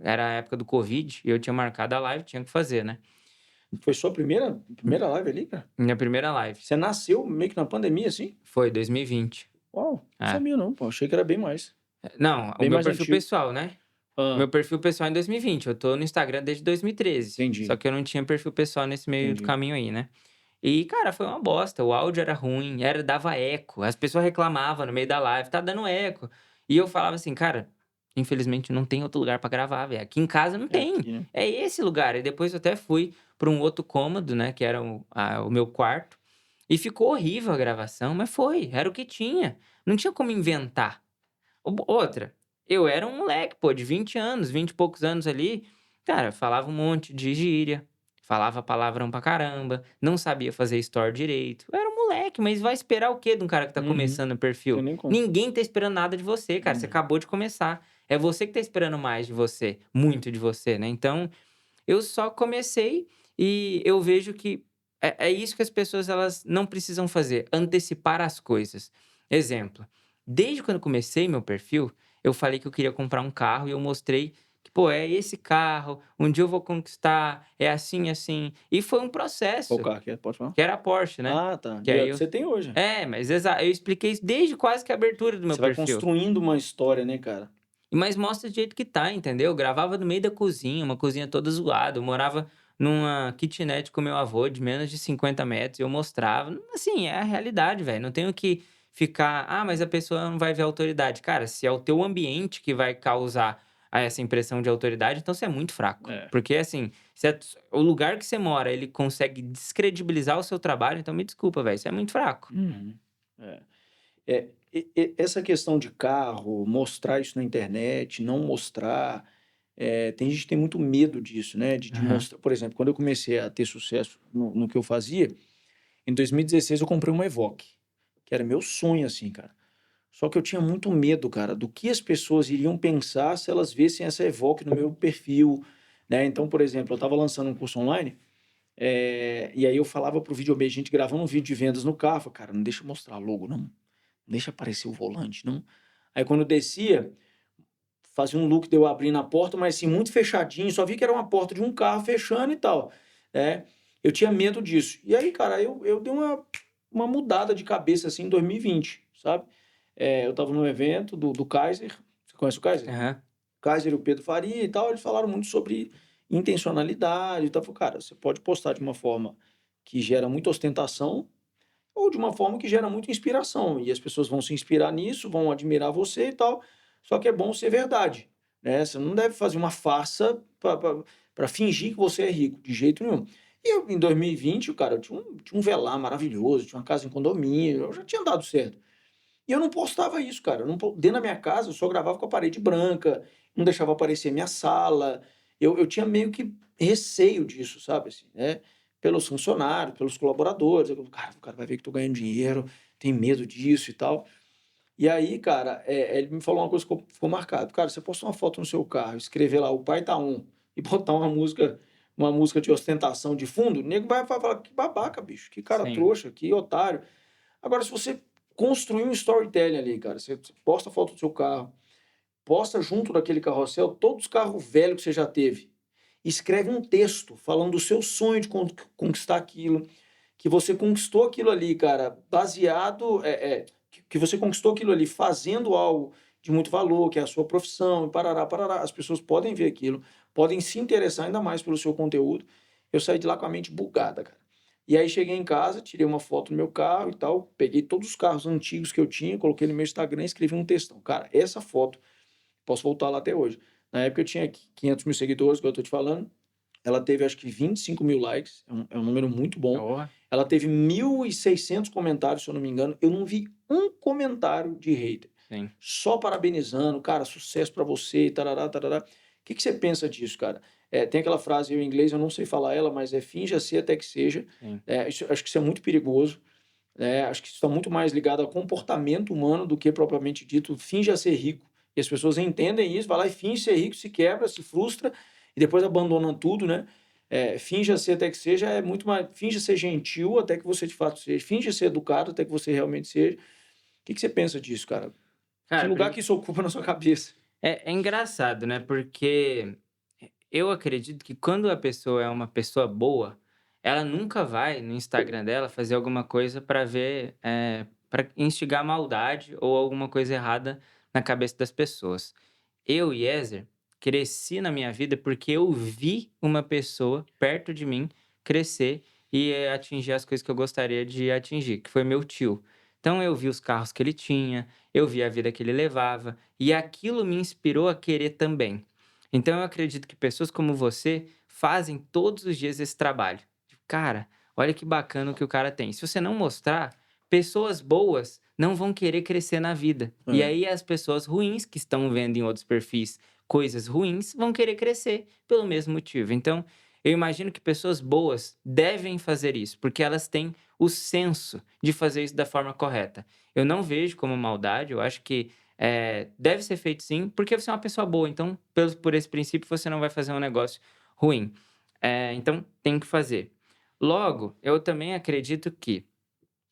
Era a época do Covid e eu tinha marcado a live, tinha que fazer, né? Foi sua primeira live ali, cara? Minha primeira live. Você nasceu meio que na pandemia, assim? Foi 2020. Uau, não É. sabia não, pô, achei que era bem mais. Não, o Bem meu mais perfil antigo. pessoal, né? O Hã, meu perfil pessoal é em 2020. Eu tô no Instagram desde 2013. Só entendi, que eu não tinha perfil pessoal nesse meio do entendi. caminho aí, né? E, cara, foi uma bosta. O áudio era ruim, dava eco. As pessoas reclamavam no meio da live, tá dando eco. E eu falava assim, cara, infelizmente não tem outro lugar pra gravar, velho. Aqui em casa não É tem. aqui, né. É esse lugar. E depois eu até fui pra um outro cômodo, né, que era o meu quarto. E ficou horrível a gravação, mas foi, era o que tinha. Não tinha como inventar. Outra, eu era um moleque, pô, de 20 anos, 20 e poucos anos ali, cara, falava um monte de gíria, falava palavrão pra caramba, não sabia fazer story direito. Eu era um moleque, mas vai esperar o quê de um cara que tá Uhum, começando o tem perfil? nem como. Ninguém tá esperando nada de você, cara, você É. acabou de começar. É você que tá esperando mais de você, muito de você, né. Então, eu só comecei e eu vejo que é isso que as pessoas elas não precisam fazer, antecipar as coisas. Exemplo, desde quando eu comecei meu perfil, eu falei que eu queria comprar um carro e eu mostrei que pô, é esse carro, um dia eu vou conquistar, é assim, assim. E foi um Qual processo, carro que é? Pode falar? que era a Porsche, né. Ah, tá. Que E é aí o que eu você tem hoje. mas eu expliquei isso desde quase que a abertura do meu Você vai perfil. construindo uma história, né, cara? Mas mostra do jeito que tá, entendeu? Eu gravava no meio da cozinha, uma cozinha toda zoada, eu morava numa kitnet com meu avô de menos de 50 metros, e eu mostrava. Assim, é a realidade, velho, não tenho que ficar: "Ah, mas a pessoa não vai ver a autoridade". Cara, se é o teu ambiente que vai causar essa impressão de autoridade, então você é muito fraco. É. Porque, assim, se o lugar que você mora, ele consegue descredibilizar o seu trabalho, então me desculpa, velho, você é muito fraco. Uhum. É. Essa questão de carro, mostrar isso na internet, não mostrar, tem gente que tem muito medo disso, né, de Aham. mostrar por exemplo, quando eu comecei a ter sucesso no que eu fazia, em 2016 eu comprei uma Evoque, que era meu sonho, assim, cara. Só que eu tinha muito medo, cara, do que as pessoas iriam pensar se elas vissem essa Evoque no meu perfil, né. Então, por exemplo, eu estava lançando um curso online, e aí eu falava para o videomaker, a gente gravando um vídeo de vendas no carro, falei: "Cara, não deixa eu mostrar logo não, deixa aparecer o volante, não". Aí quando eu descia, fazia um look de eu abrindo a porta, mas assim, muito fechadinho, só vi que era uma porta de um carro fechando e tal, né. Eu tinha medo disso. E aí, cara, eu dei uma mudada de cabeça, assim, em 2020, sabe. Eu estava num evento do Kaiser, você conhece o Kaiser? Aham. Kaiser e o Pedro Faria e tal, eles falaram muito sobre intencionalidade e tal. Eu falei: "Cara, você pode postar de uma forma que gera muita ostentação ou de uma forma que gera muita inspiração, e as pessoas vão se inspirar nisso, vão admirar você e tal, só que é bom ser verdade, né, você não deve fazer uma farsa para fingir que você é rico, de jeito nenhum". E eu em 2020, cara, eu tinha um velar maravilhoso, tinha uma casa em condomínio, eu já tinha dado certo. E eu não postava isso, cara, eu não po dentro da minha casa eu só gravava com a parede branca, não deixava aparecer minha sala, eu tinha meio que receio disso, sabe, assim, né, pelos funcionários, pelos colaboradores, eu: "Cara, o cara vai ver que tô ganhando dinheiro, tem medo disso e tal". E aí, cara, ele me falou uma coisa que ficou marcado: "Cara, você postar uma foto no seu carro, escrever lá: 'O pai tá on', e botar uma música de ostentação de fundo, o nego vai falar: 'Que babaca, bicho, que cara Sim. trouxa, que otário'". Agora, se você construir um storytelling ali, cara, você posta a foto do seu carro, posta junto daquele carrossel todos os carros velhos que você já teve, escreve um texto falando do seu sonho de conquistar aquilo, que você conquistou aquilo ali, cara, baseado, que você conquistou aquilo ali fazendo algo de muito valor, que é a sua profissão, e parará, parará. As pessoas podem ver aquilo, podem se interessar ainda mais pelo seu conteúdo. Eu saí de lá com a mente bugada, cara. E aí cheguei em casa, tirei uma foto do meu carro e tal, peguei todos os carros antigos que eu tinha, coloquei no meu Instagram e escrevi um textão. Cara, essa foto, posso voltar lá até hoje. Na época eu tinha 500 mil seguidores, que eu tô te falando, ela teve acho que 25 mil likes, é um número muito bom. Porra. Ela teve 1.600 comentários, se eu não me engano. Eu não vi um comentário de hater. Sim, Só parabenizando, cara, sucesso pra você, tarará, tarará. O que que você pensa disso, cara? Tem aquela frase em inglês, eu não sei falar ela, mas é finja ser até que seja. sim. Acho que isso é muito perigoso. Acho que isso está muito mais ligado ao comportamento humano do que propriamente dito finja ser rico. E as pessoas entendem isso, vai lá e finge ser rico, se quebra, se frustra e depois abandona tudo, né? Finja ser até que seja é muito mais. Finja ser gentil até que você de fato seja. Finja ser educado até que você realmente seja. O que que você pensa disso, cara? Que Cara, lugar que isso ocupa na sua cabeça? é engraçado, né, porque eu acredito que quando a pessoa é uma pessoa boa, ela nunca vai no Instagram dela fazer alguma coisa para ver, pra instigar maldade ou alguma coisa errada na cabeça das pessoas. Eu, Eliezer, cresci na minha vida porque eu vi uma pessoa perto de mim crescer e, atingir as coisas que eu gostaria de atingir, que foi meu tio. Então eu vi os carros que ele tinha, eu vi a vida que ele levava, e aquilo me inspirou a querer também. Então eu acredito que pessoas como você fazem todos os dias esse trabalho. Tipo, cara, olha que bacana o que o cara tem. Se você não mostrar, pessoas boas não vão querer crescer na vida. E É, aí as pessoas ruins que estão vendo em outros perfis coisas ruins vão querer crescer pelo mesmo motivo. Então, eu imagino que pessoas boas devem fazer isso, porque elas têm o senso de fazer isso da forma correta. Eu não vejo como maldade, eu acho que deve ser feito sim, porque você é uma pessoa boa, então, por esse princípio, você não vai fazer um negócio ruim. Então, tem que fazer. Logo, eu também acredito que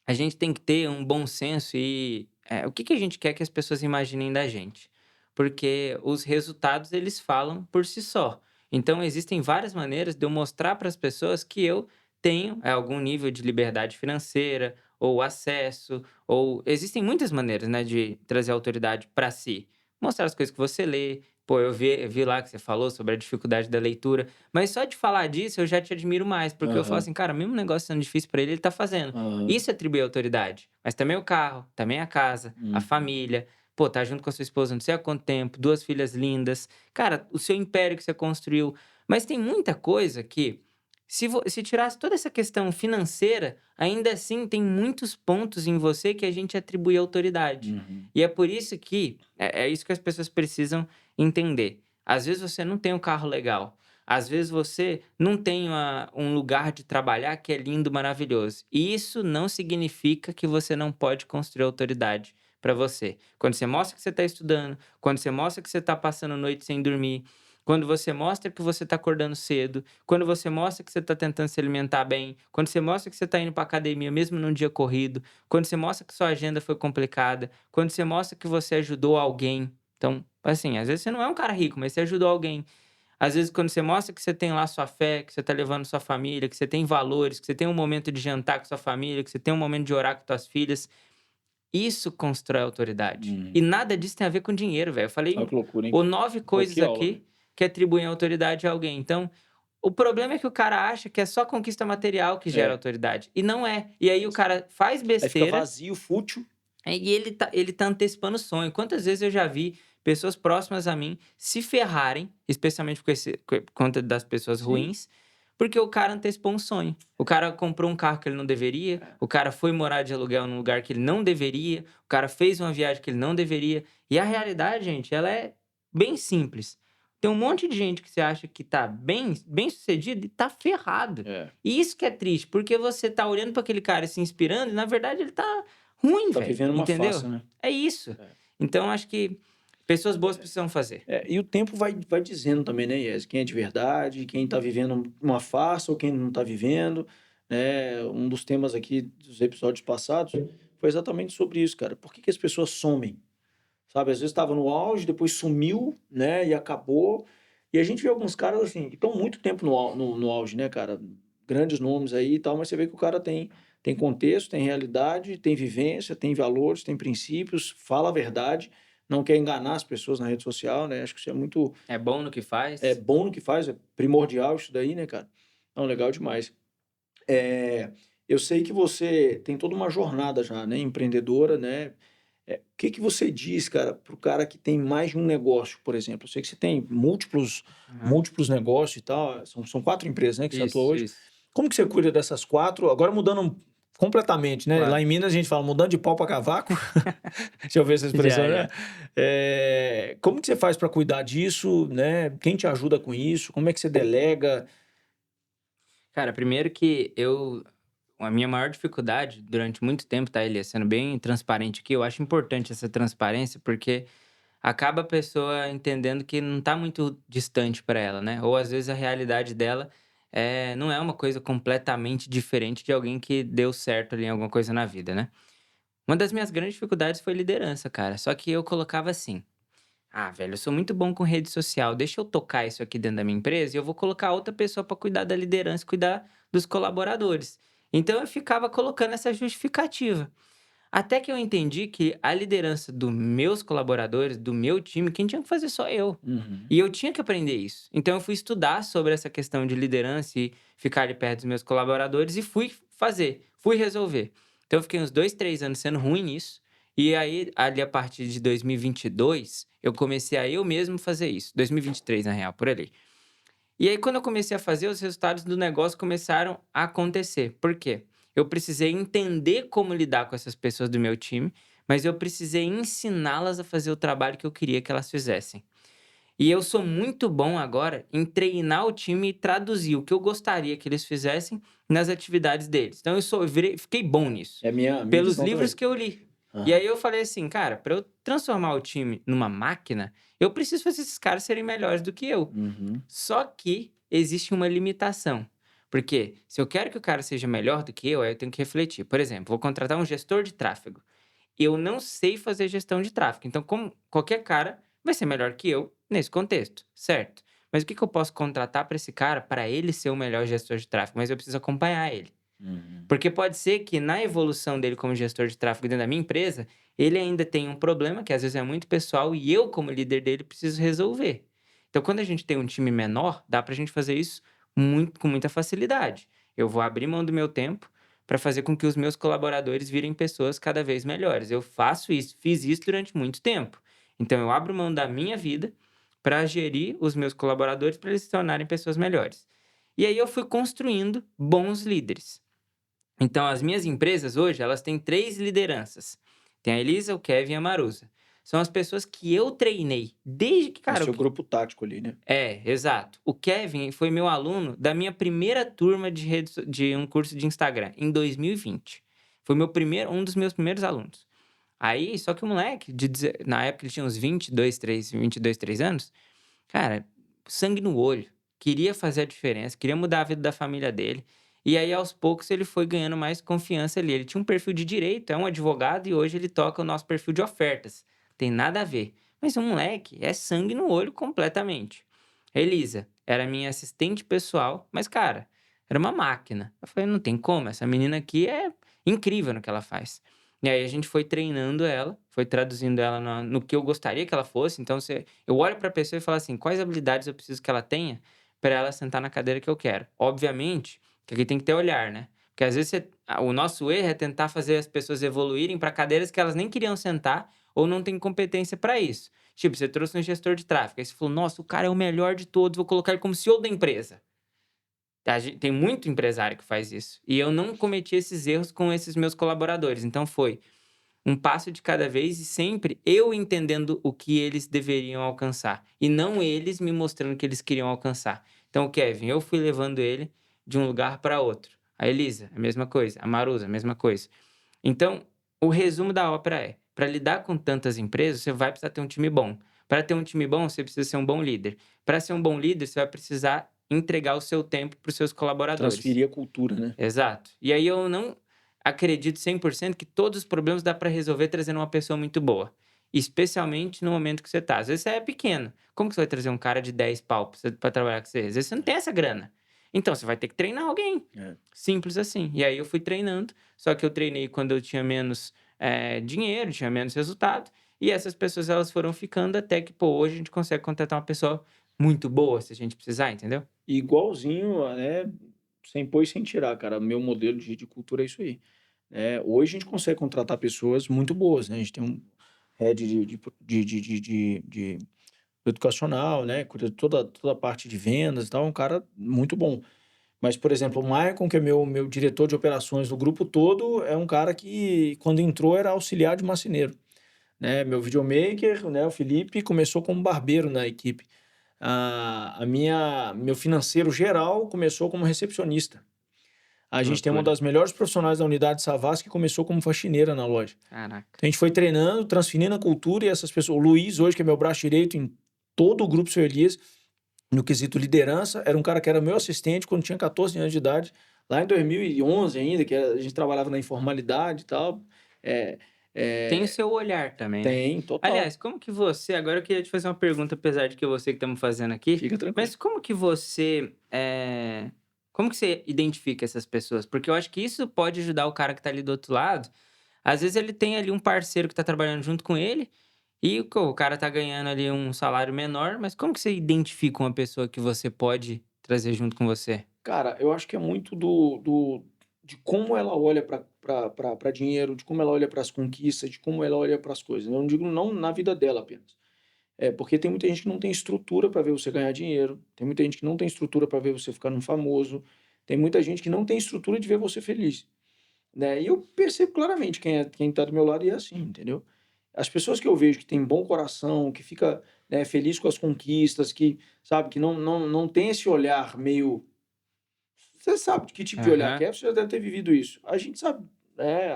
a gente tem que ter um bom senso e o que que a gente quer que as pessoas imaginem da gente. porque os resultados eles falam por si só. Então existem várias maneiras de eu mostrar para as pessoas que eu tenho algum nível de liberdade financeira ou acesso, ou existem muitas maneiras, né, de trazer autoridade para si. Mostrar as coisas que você lê. Pô, eu vi lá que você falou sobre a dificuldade da leitura, mas só de falar disso eu já te admiro mais, porque eu falo Aham, assim, cara, mesmo negócio sendo difícil para ele, ele tá fazendo. aham. Isso atribui autoridade. Mas também o carro, também a casa, a Uhum. família. Pô, tá junto com a sua esposa não sei há quanto tempo, 2 filhas lindas. Cara, o seu império que você construiu. Mas tem muita coisa que, se tirasse toda essa questão financeira, ainda assim tem muitos pontos em você que a gente atribui autoridade. Uhum. E é por isso que é isso que as pessoas precisam entender. Às vezes você não tem um carro legal. Às vezes você não tem um lugar de trabalhar que é lindo, maravilhoso. E isso não significa que você não pode construir autoridade para você. Quando você mostra que você está estudando, quando você mostra que você está passando noite sem dormir, quando você mostra que você está acordando cedo, quando você mostra que você está tentando se alimentar bem, quando você mostra que você está indo para academia mesmo num dia corrido, quando você mostra que sua agenda foi complicada, quando você mostra que você ajudou alguém. Então, assim, às vezes você não é um cara rico, mas você ajudou alguém. Às vezes, quando você mostra que você tem lá sua fé, que você está levando sua família, que você tem valores, que você tem um momento de jantar com sua família, que você tem um momento de orar com suas filhas, isso constrói autoridade. E Uhum. nada disso tem a ver com dinheiro, velho. Eu Olha falei que loucura, hein? o 9 Pô, coisas que aula, velho. aqui que atribuem autoridade a alguém. Então, o problema é que o cara acha que é só conquista material que gera É. autoridade. E não é. E aí o cara faz Aí fica besteira vazio, fútil. e ele tá antecipando o sonho. Quantas vezes eu já vi pessoas próximas a mim se ferrarem, especialmente por conta das pessoas Sim. ruins, porque o cara antecipou um sonho. O cara comprou um carro que ele não deveria, o cara foi morar de aluguel num lugar que ele não deveria, o cara fez uma viagem que ele não deveria. E a realidade, gente, ela é bem simples. Tem um monte de gente que você acha que tá bem sucedido e tá ferrado. É. E isso que é triste, porque você tá olhando para aquele cara e se inspirando, e na verdade ele tá ruim, Tá velho, vivendo uma entendeu? farsa, né? É isso. É. Então acho que pessoas boas precisam fazer. E o tempo vai dizendo também, né, Ies, quem é de verdade, quem tá vivendo uma farsa ou quem não tá vivendo, né? Um dos temas aqui dos episódios passados foi exatamente sobre isso, cara. Por que que as pessoas somem? Sabe, às vezes estava no auge, depois sumiu, né, e acabou. E a gente vê alguns caras, assim, que estão muito tempo no auge, né, cara? Grandes nomes aí e tal, mas você vê que o cara tem contexto, tem realidade, tem vivência, tem valores, tem princípios, fala a verdade, não quer enganar as pessoas na rede social, né? Acho que isso é muito É bom no que é faz. bom no que faz, é primordial isso daí, né, cara? Não, legal demais. Eh, eu sei que você tem toda uma jornada já, né, empreendedora, né? O que que você diz, cara, para o cara que tem mais de um negócio, por exemplo? Eu sei que você tem Aham. múltiplos negócios e tal, são 4 empresas, né, que você atua Isso, hoje. isso. Como que você cuida dessas 4? Agora mudando completamente, né, lá Claro. em Minas a gente fala mudando de pau para cavaco, já ouviu essa expressão, Já, né? já. Como que você faz para cuidar disso, né? Quem te ajuda com isso? Como é que você delega? Cara, primeiro que a minha maior dificuldade durante muito tempo, tá, Elias, sendo bem transparente aqui, eu acho importante essa transparência, porque acaba a pessoa entendendo que não tá muito distante para ela, né? Ou às vezes a realidade dela não é uma coisa completamente diferente de alguém que deu certo ali em alguma coisa na vida, né? Uma das minhas grandes dificuldades foi liderança, cara. Só que eu colocava assim: ah, velho, eu sou muito bom com rede social, deixa eu tocar isso aqui dentro da minha empresa e eu vou colocar outra pessoa para cuidar da liderança, cuidar dos colaboradores. Então eu ficava colocando essa justificativa. Até que eu entendi que a liderança dos meus colaboradores, do meu time, quem tinha que fazer só eu. Uhum. E eu tinha que aprender isso. Então eu fui estudar sobre essa questão de liderança e ficar ali perto dos meus colaboradores e fui fazer, fui resolver. Então eu fiquei uns 2, 3 anos sendo ruim nisso. E aí, ali a partir de 2022, eu comecei a eu mesmo fazer isso. 2023, na real, por ali. E aí, quando eu comecei a fazer, os resultados do negócio começaram a acontecer. Por quê? Eu precisei entender como lidar com essas pessoas do meu time, mas eu precisei ensiná-las a fazer o trabalho que eu queria que elas fizessem. E eu sou muito bom agora em treinar o time e traduzir o que eu gostaria que eles fizessem nas atividades deles. Então fiquei bom nisso, É a minha pelos visão livros também. que eu li. E Aham. aí eu falei assim, cara, para eu transformar o time numa máquina, eu preciso fazer esses caras serem melhores do que eu. Uhum. Só que existe uma limitação. Porque se eu quero que o cara seja melhor do que eu, aí eu tenho que refletir. Por exemplo, vou contratar um gestor de tráfego. Eu não sei fazer gestão de tráfego. Então, como qualquer cara vai ser melhor que eu nesse contexto, certo? Mas o que eu posso contratar para esse cara para ele ser o melhor gestor de tráfego? Mas eu preciso acompanhar ele. Uhum. Porque pode ser que na evolução dele como gestor de tráfego dentro da minha empresa, ele ainda tem um problema que às vezes é muito pessoal e eu, como líder dele, preciso resolver. Então, quando a gente tem um time menor, dá para a gente fazer isso com muita facilidade. Eu vou abrir mão do meu tempo para fazer com que os meus colaboradores virem pessoas cada vez melhores. Eu faço isso, fiz isso durante muito tempo. Então, eu abro mão da minha vida para gerir os meus colaboradores para eles se tornarem pessoas melhores. E aí eu fui construindo bons líderes. Então, as minhas empresas hoje, elas têm 3 lideranças. Tem a Elisa, o Kevin e a Marusa. São as pessoas que eu treinei desde que, É cara, seu grupo tático ali, né? exato. O Kevin foi meu aluno da minha primeira turma de um curso de Instagram, em 2020. Foi um dos meus primeiros alunos. Aí, só que o moleque, na época ele tinha uns 22, 3 anos, cara, sangue no olho. Queria fazer a diferença, queria mudar a vida da família dele. E aí, aos poucos, ele foi ganhando mais confiança ali. Ele tinha um perfil de direito, é um advogado, e hoje ele toca o nosso perfil de ofertas. Tem nada a ver. Mas o moleque é sangue no olho completamente. A Elisa era minha assistente pessoal, mas, cara, era uma máquina. Eu falei, não tem como, essa menina aqui é incrível no que ela faz. E aí a gente foi treinando ela, foi traduzindo ela no que eu gostaria que ela fosse. Então, eu olho para a pessoa e falo assim: quais habilidades eu preciso que ela tenha para ela sentar na cadeira que eu quero? Obviamente que aqui tem que ter olhar, né? Porque às vezes o nosso erro é tentar fazer as pessoas evoluírem para cadeiras que elas nem queriam sentar ou não têm competência para isso. Tipo, você trouxe um gestor de tráfego, aí você falou: nossa, o cara é o melhor de todos, vou colocar ele como CEO da empresa. Tem muito empresário que faz isso. E eu não cometi esses erros com esses meus colaboradores. Então foi um passo de cada vez e sempre eu entendendo o que eles deveriam alcançar e não eles me mostrando o que eles queriam alcançar. Então, o Kevin, eu fui levando ele de um lugar para outro. A Elisa, a mesma coisa. A Marusa, a mesma coisa. Então, o resumo da ópera é: para lidar com tantas empresas, você vai precisar ter um time bom. Para ter um time bom, você precisa ser um bom líder. Para ser um bom líder, você vai precisar entregar o seu tempo para os seus colaboradores. Transferir a cultura, né? Exato. E aí eu não acredito 100% que todos os problemas dá para resolver trazendo uma pessoa muito boa. Especialmente no momento que você tá. Às vezes você é pequeno. Como que você vai trazer um cara de 10 pau pra trabalhar com você? Às vezes você não tem essa grana. Então você vai ter que treinar alguém. É. Simples assim. E aí eu fui treinando, só que eu treinei quando eu tinha menos dinheiro, tinha menos resultado. E essas pessoas elas foram ficando até que, pô, hoje a gente consegue contratar uma pessoa muito boa se a gente precisar, entendeu? Igualzinho, né? Sem pôr e sem tirar, cara. Meu modelo de cultura é isso aí. Hoje a gente consegue contratar pessoas muito boas, né? A gente tem um head de educacional, né? Cuida de toda a parte de vendas e tal, é um cara muito bom. Mas, por exemplo, o Maicon, que é meu diretor de operações do grupo todo, é um cara que, quando entrou, era auxiliar de marceneiro, né? Meu videomaker, né, o Felipe, começou como barbeiro na equipe. Meu financeiro geral começou como recepcionista. A Que gente tem uma loucura. das melhores profissionais da unidade Savassi que começou como faxineira na loja. Caraca. Então a gente foi treinando, transferindo a cultura e essas pessoas. O Luiz, hoje, que é meu braço direito em todo o grupo Seu Elias, no quesito liderança, era um cara que era meu assistente quando tinha 14 anos de idade, lá em 2011 ainda, a gente trabalhava na informalidade e tal. É, Tem o é, seu olhar também, né? tem, total. Aliás, como que você agora eu queria te fazer uma pergunta, apesar de que você que estamos fazendo aqui, Fica tranquilo. mas como que você identifica essas pessoas? Porque eu acho que isso pode ajudar o cara que tá ali do outro lado. Às vezes ele tem ali um parceiro que tá trabalhando junto com ele e o cara tá ganhando ali um salário menor, mas como que você identifica uma pessoa que você pode trazer junto com você? Cara, eu acho que é muito de como ela olha para dinheiro, de como ela olha para as conquistas, de como ela olha para as coisas. Eu não digo não na vida dela apenas. Porque tem muita gente que não tem estrutura para ver você ganhar dinheiro, tem muita gente que não tem estrutura para ver você ficar num famoso, tem muita gente que não tem estrutura de ver você feliz, né? E eu percebo claramente quem tá do meu lado e é assim, entendeu? As pessoas que eu vejo que tem bom coração, que fica, né, feliz com as conquistas, que, sabe, que não tem esse olhar meio. Você sabe de que tipo de olhar que Aham. é, você já deve ter vivido isso. A gente sabe,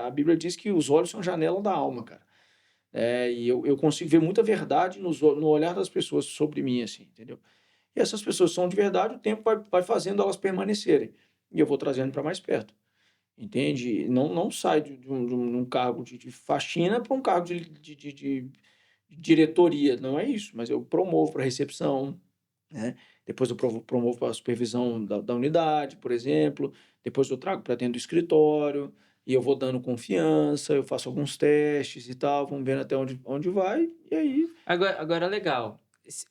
a Bíblia diz que os olhos são a janela da alma, cara. E eu consigo ver muita verdade no olhar das pessoas sobre mim, assim, entendeu? E essas pessoas são de verdade, o tempo vai fazendo elas permanecerem. E eu vou trazendo para mais perto, entende? Não sai de um cargo de faxina para um cargo diretoria, não é isso, mas eu promovo para recepção, né? Depois eu promovo para a supervisão da unidade, por exemplo. Depois eu trago para dentro do escritório e eu vou dando confiança, eu faço alguns testes e tal, vamos vendo até onde vai, e aí, Agora legal,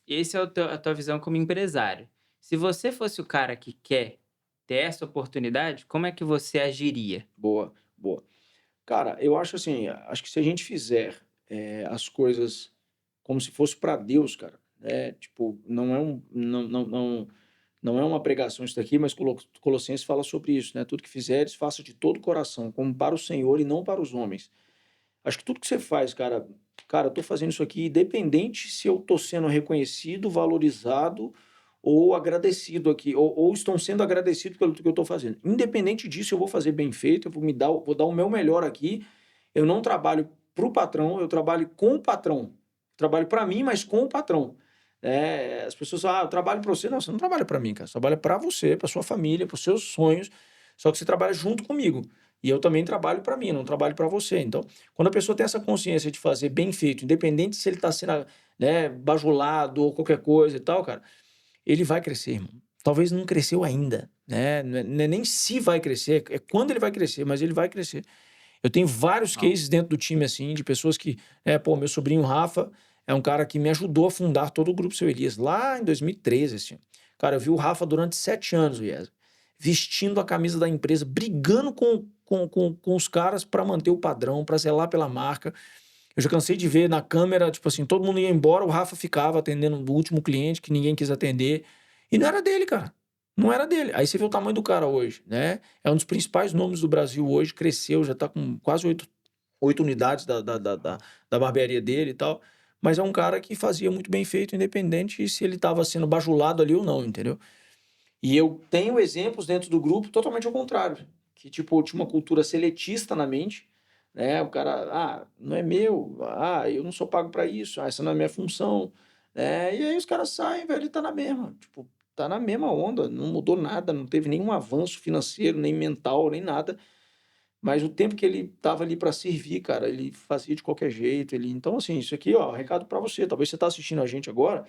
esse é a tua visão como empresário. Se você fosse o cara que quer ter essa oportunidade, como é que você agiria? boa, boa. Cara, eu acho assim, acho que se a gente fizer as coisas como se fosse para Deus, cara, né? Tipo, não é uma pregação isso daqui, mas Colossenses fala sobre isso, né? Tudo que fizeres, faça de todo o coração, como para o Senhor e não para os homens. Acho que tudo que você faz, cara, eu tô fazendo isso aqui, independente se eu tô sendo reconhecido, valorizado ou agradecido aqui, ou estão sendo agradecidos pelo que eu tô fazendo. Independente disso, eu vou fazer bem feito, eu vou dar o meu melhor aqui. Eu não trabalho para o patrão, eu trabalho com o patrão. Trabalho para mim, mas com o patrão. As pessoas falam, eu trabalho para você. Não, você não trabalha para mim, cara. Você trabalha para você, para sua família, para os seus sonhos. Só que você trabalha junto comigo. E eu também trabalho para mim, não trabalho para você. Então, quando a pessoa tem essa consciência de fazer bem feito, independente se ele está sendo, né, bajulado ou qualquer coisa e tal, cara, ele vai crescer, irmão. Talvez não cresceu ainda, né? Não é nem se vai crescer, é quando ele vai crescer, mas ele vai crescer. Eu tenho vários Ó, cases dentro do time, assim, de pessoas que, pô, meu sobrinho Rafa é um cara que me ajudou a fundar todo o Grupo Seu Elias, lá em 2013, assim. Cara, eu vi o Rafa durante 7 anos, Ies, vestindo a camisa da empresa, brigando com os caras para manter o padrão, para zelar pela marca. Eu já cansei de ver na câmera, tipo assim, todo mundo ia embora, o Rafa ficava atendendo o último cliente que ninguém quis atender. E não era dele, cara. Não era dele. Aí você vê o tamanho do cara hoje, né? É um dos principais nomes do Brasil hoje, cresceu, já tá com quase oito unidades da barbearia dele e tal. Mas é um cara que fazia muito bem feito, independente se ele estava sendo bajulado ali ou não, entendeu? E eu tenho exemplos dentro do grupo totalmente ao contrário, que tipo, tinha uma cultura seletista na mente, né? O cara, não é meu, eu não sou pago para isso, essa não é minha função, né? E aí os caras saem, velho, e tá na mesma, tipo, tá na mesma onda, não mudou nada, não teve nenhum avanço financeiro, nem mental, nem nada, mas o tempo que ele tava ali para servir, cara, ele fazia de qualquer jeito, então assim, isso aqui, ó, recado para você, talvez você tá assistindo a gente agora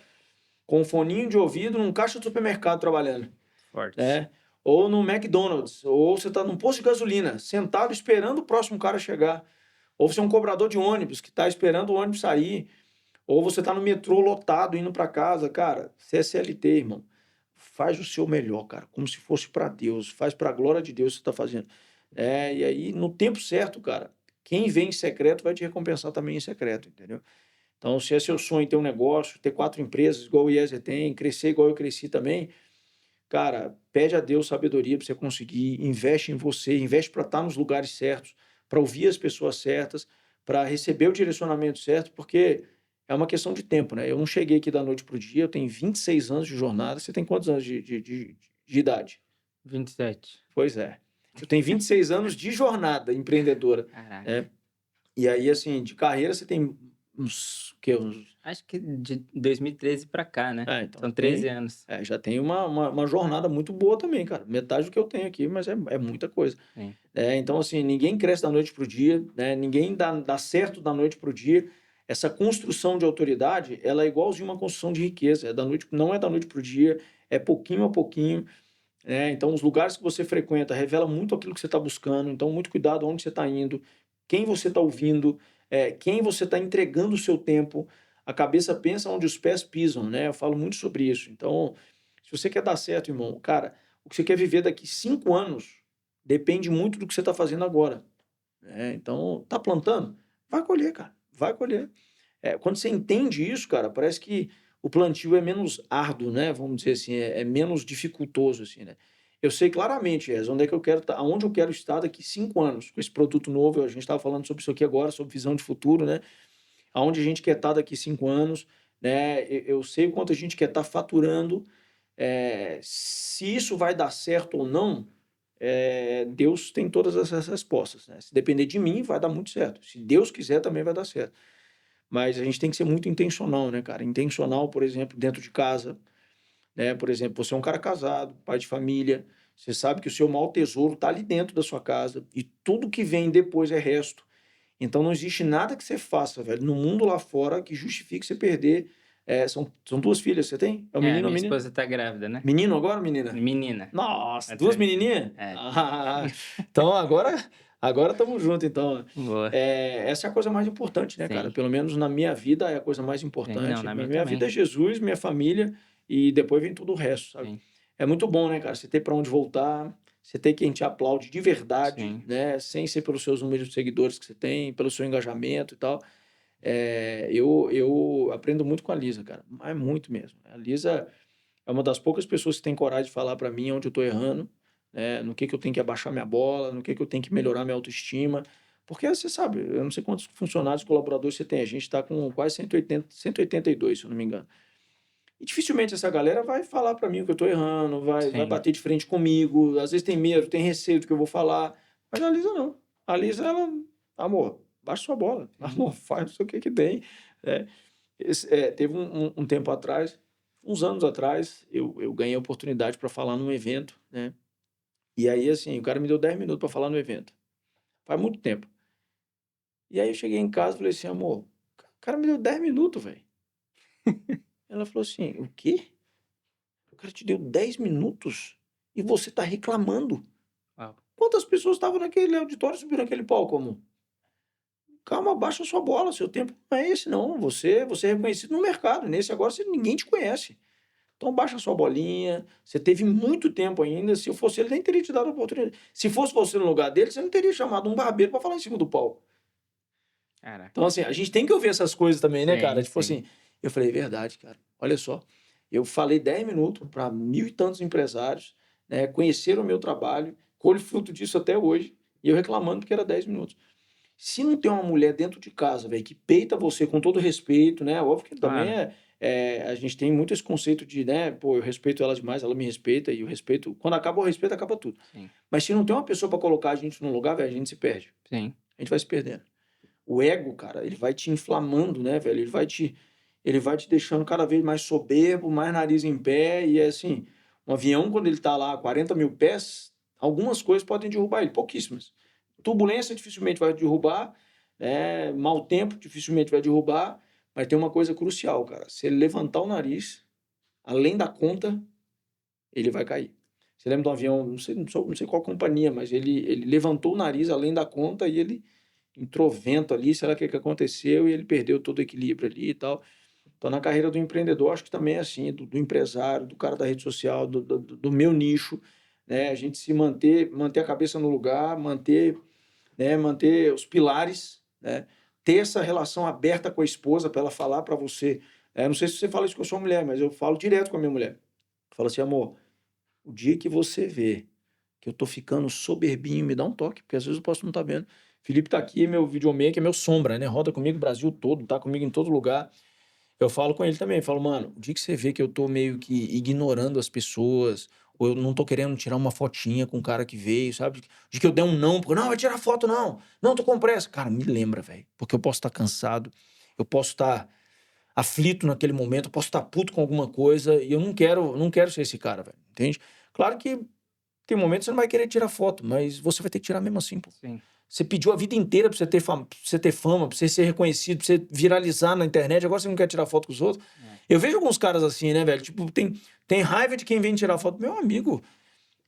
com um foninho de ouvido num caixa do supermercado trabalhando, forte. né? Ou no McDonald's, ou você está num posto de gasolina, sentado esperando o próximo cara chegar. Ou você é um cobrador de ônibus que está esperando o ônibus sair. Ou você está no metrô lotado indo para casa. Cara, CSLT, irmão. Faz o seu melhor, cara, como se fosse para Deus. Faz para a glória de Deus que você está fazendo. E aí, no tempo certo, cara, quem vem em secreto vai te recompensar também em secreto, entendeu? Então, se é seu sonho ter um negócio, ter 4 empresas igual o IESE tem, crescer igual eu cresci também, cara, pede a Deus sabedoria para você conseguir, investe em você, investe para estar nos lugares certos, para ouvir as pessoas certas, para receber o direcionamento certo, porque é uma questão de tempo, né? Eu não cheguei aqui da noite para o dia, eu tenho 26 anos de jornada. Você tem quantos anos de idade? 27. Pois é. Eu tenho 26 anos de jornada empreendedora, Caraca. né? E aí, assim, de carreira você tem uns, que, uns Acho que de 2013 pra cá, né? então São 13 anos. já tem uma jornada muito boa também, cara. Metade do que eu tenho aqui, mas é muita coisa. Sim. Então, assim, ninguém cresce da noite para o dia, né? Ninguém dá certo da noite para o dia. Essa construção de autoridade, ela é igualzinho uma construção de riqueza. Não é da noite para o dia, é pouquinho a pouquinho. Então, os lugares que você frequenta revela muito aquilo que você está buscando. Então, muito cuidado onde você está indo, quem você está ouvindo, quem você está entregando o seu tempo. A cabeça pensa onde os pés pisam, né? Eu falo muito sobre isso. Então, se você quer dar certo, irmão, cara, o que você quer viver daqui 5 anos depende muito do que você está fazendo agora. Então, tá plantando? Vai colher, cara. Vai colher. Quando você entende isso, cara, parece que o plantio é menos árduo, né? Vamos dizer assim, é menos dificultoso, assim, né? Eu sei claramente, onde é que eu quero estar, aonde eu quero estar daqui 5 anos com esse produto novo. A gente estava falando sobre isso aqui agora, sobre visão de futuro, né? Aonde a gente quer estar daqui 5 anos, né? Eu sei o quanto a gente quer estar faturando. Se isso vai dar certo ou não, Deus tem todas essas respostas, né? Se depender de mim, vai dar muito certo. Se Deus quiser, também vai dar certo. Mas a gente tem que ser muito intencional, né, cara? Intencional, por exemplo, dentro de casa, né? Por exemplo, você é um cara casado, pai de família, você sabe que o seu maior tesouro está ali dentro da sua casa e tudo que vem depois é resto. Então não existe nada que você faça, velho, no mundo lá fora que justifique você perder. São duas filhas, você tem? É um É, menino ou minha menina? esposa tá grávida, né? Menino agora ou menina? Menina. Nossa, Tá duas tranquilo. menininhas? É. Ah, então agora estamos juntos, então. Boa. Essa é a coisa mais importante, né, cara? Sim. Pelo menos na minha vida é a coisa mais Sim, não, importante. na Na minha minha vida também. é Jesus, minha família e depois vem tudo o resto, sabe? Sim, É muito bom, né, cara? Você ter para onde voltar, você ter quem te aplaude de verdade, sim, né? Sem ser pelos seus números de seguidores que você tem, pelo seu engajamento e tal. Eu aprendo muito com a Lisa, cara, mas muito mesmo. A Lisa é uma das poucas pessoas que tem coragem de falar para mim onde eu estou errando, né? No que eu tenho que abaixar minha bola, no que eu tenho que melhorar minha autoestima. Porque você sabe, eu não sei quantos funcionários, colaboradores você tem. A gente está com quase 182, se eu não me engano. E dificilmente essa galera vai falar para mim o que eu estou errando, vai sim. bater de frente comigo. Às vezes tem medo, tem receio do que eu vou falar. Mas a Lisa não. A Lisa, ela, amor, baixa sua bola. Sim. Amor, faz não sei o que tem. É, teve um tempo atrás, uns anos atrás, eu ganhei a oportunidade para falar num evento, né? E aí, assim, o cara me deu 10 minutos para falar no evento. Faz muito tempo. E aí eu cheguei em casa e falei assim, amor, o cara me deu 10 minutos, velho. Ela falou assim, o quê? O cara te deu 10 minutos e você tá reclamando. Uau. Quantas pessoas estavam naquele auditório subindo naquele palco, amor? Calma, baixa a sua bola, seu tempo não é esse, não. Você é reconhecido no mercado. Nesse agora ninguém te conhece. Então baixa a sua bolinha. Você teve muito tempo ainda. Se eu fosse ele, nem teria te dado a oportunidade. Se fosse você no lugar dele, você não teria chamado um barbeiro para falar em cima do palco. Então, Caraca. assim, a gente tem que ouvir essas coisas também, né, cara? Sim, Tipo sim. assim, eu falei, verdade, cara. Olha só. Eu falei 10 minutos para mil e tantos empresários, né? Conheceram o meu trabalho, colho fruto disso até hoje, e eu reclamando porque era 10 minutos. Se não tem uma mulher dentro de casa, velho, que peita você com todo respeito, né? Óbvio que também Claro. a gente tem muito esse conceito de, né? Pô, eu respeito ela demais, ela me respeita, e o respeito, quando acaba o respeito, acaba tudo. Sim, Mas se não tem uma pessoa para colocar a gente no lugar, velho, a gente se perde. sim. A gente vai se perdendo. O ego, cara, ele vai te inflamando, né, velho? Ele vai te deixando cada vez mais soberbo, mais nariz em pé, e é assim, um avião, quando ele tá lá a 40 mil pés, algumas coisas podem derrubar ele, pouquíssimas. Turbulência dificilmente vai derrubar, né? Mau tempo dificilmente vai derrubar, mas tem uma coisa crucial, cara. Se ele levantar o nariz, além da conta, ele vai cair. Você lembra do avião, não sei qual companhia, mas ele levantou o nariz além da conta e ele entrou vento ali, sei lá o que aconteceu, e ele perdeu todo o equilíbrio ali e tal. Então, na carreira do empreendedor, acho que também é assim, do empresário, do cara da rede social, do meu nicho, né? A gente se manter a cabeça no lugar, manter os pilares, né? Ter essa relação aberta com a esposa para ela falar para você. Não sei se você fala isso com a sua mulher, mas eu falo direto com a minha mulher. Eu falo assim, amor, o dia que você vê que eu tô ficando soberbinho, me dá um toque, porque às vezes eu posso não estar vendo. Felipe tá aqui, meu videomaker, é meu sombra, né? Roda comigo o Brasil todo, tá comigo em todo lugar. Eu falo com ele também, falo, mano, o dia que você vê que eu tô meio que ignorando as pessoas, ou eu não tô querendo tirar uma fotinha com o cara que veio, sabe? De que eu dei um não, porque não, vai tirar foto não. Não, tô com pressa. Cara, me lembra, velho, porque eu posso estar cansado, eu posso estar aflito naquele momento, eu posso estar puto com alguma coisa, e eu não quero ser esse cara, velho, entende? Claro que tem momentos que você não vai querer tirar foto, mas você vai ter que tirar mesmo assim, pô. Sim. Você pediu a vida inteira pra você ter fama, pra você ser reconhecido, pra você viralizar na internet, agora você não quer tirar foto com os outros. É. Eu vejo alguns caras assim, né, velho? Tipo, tem raiva de quem vem tirar foto. Meu amigo,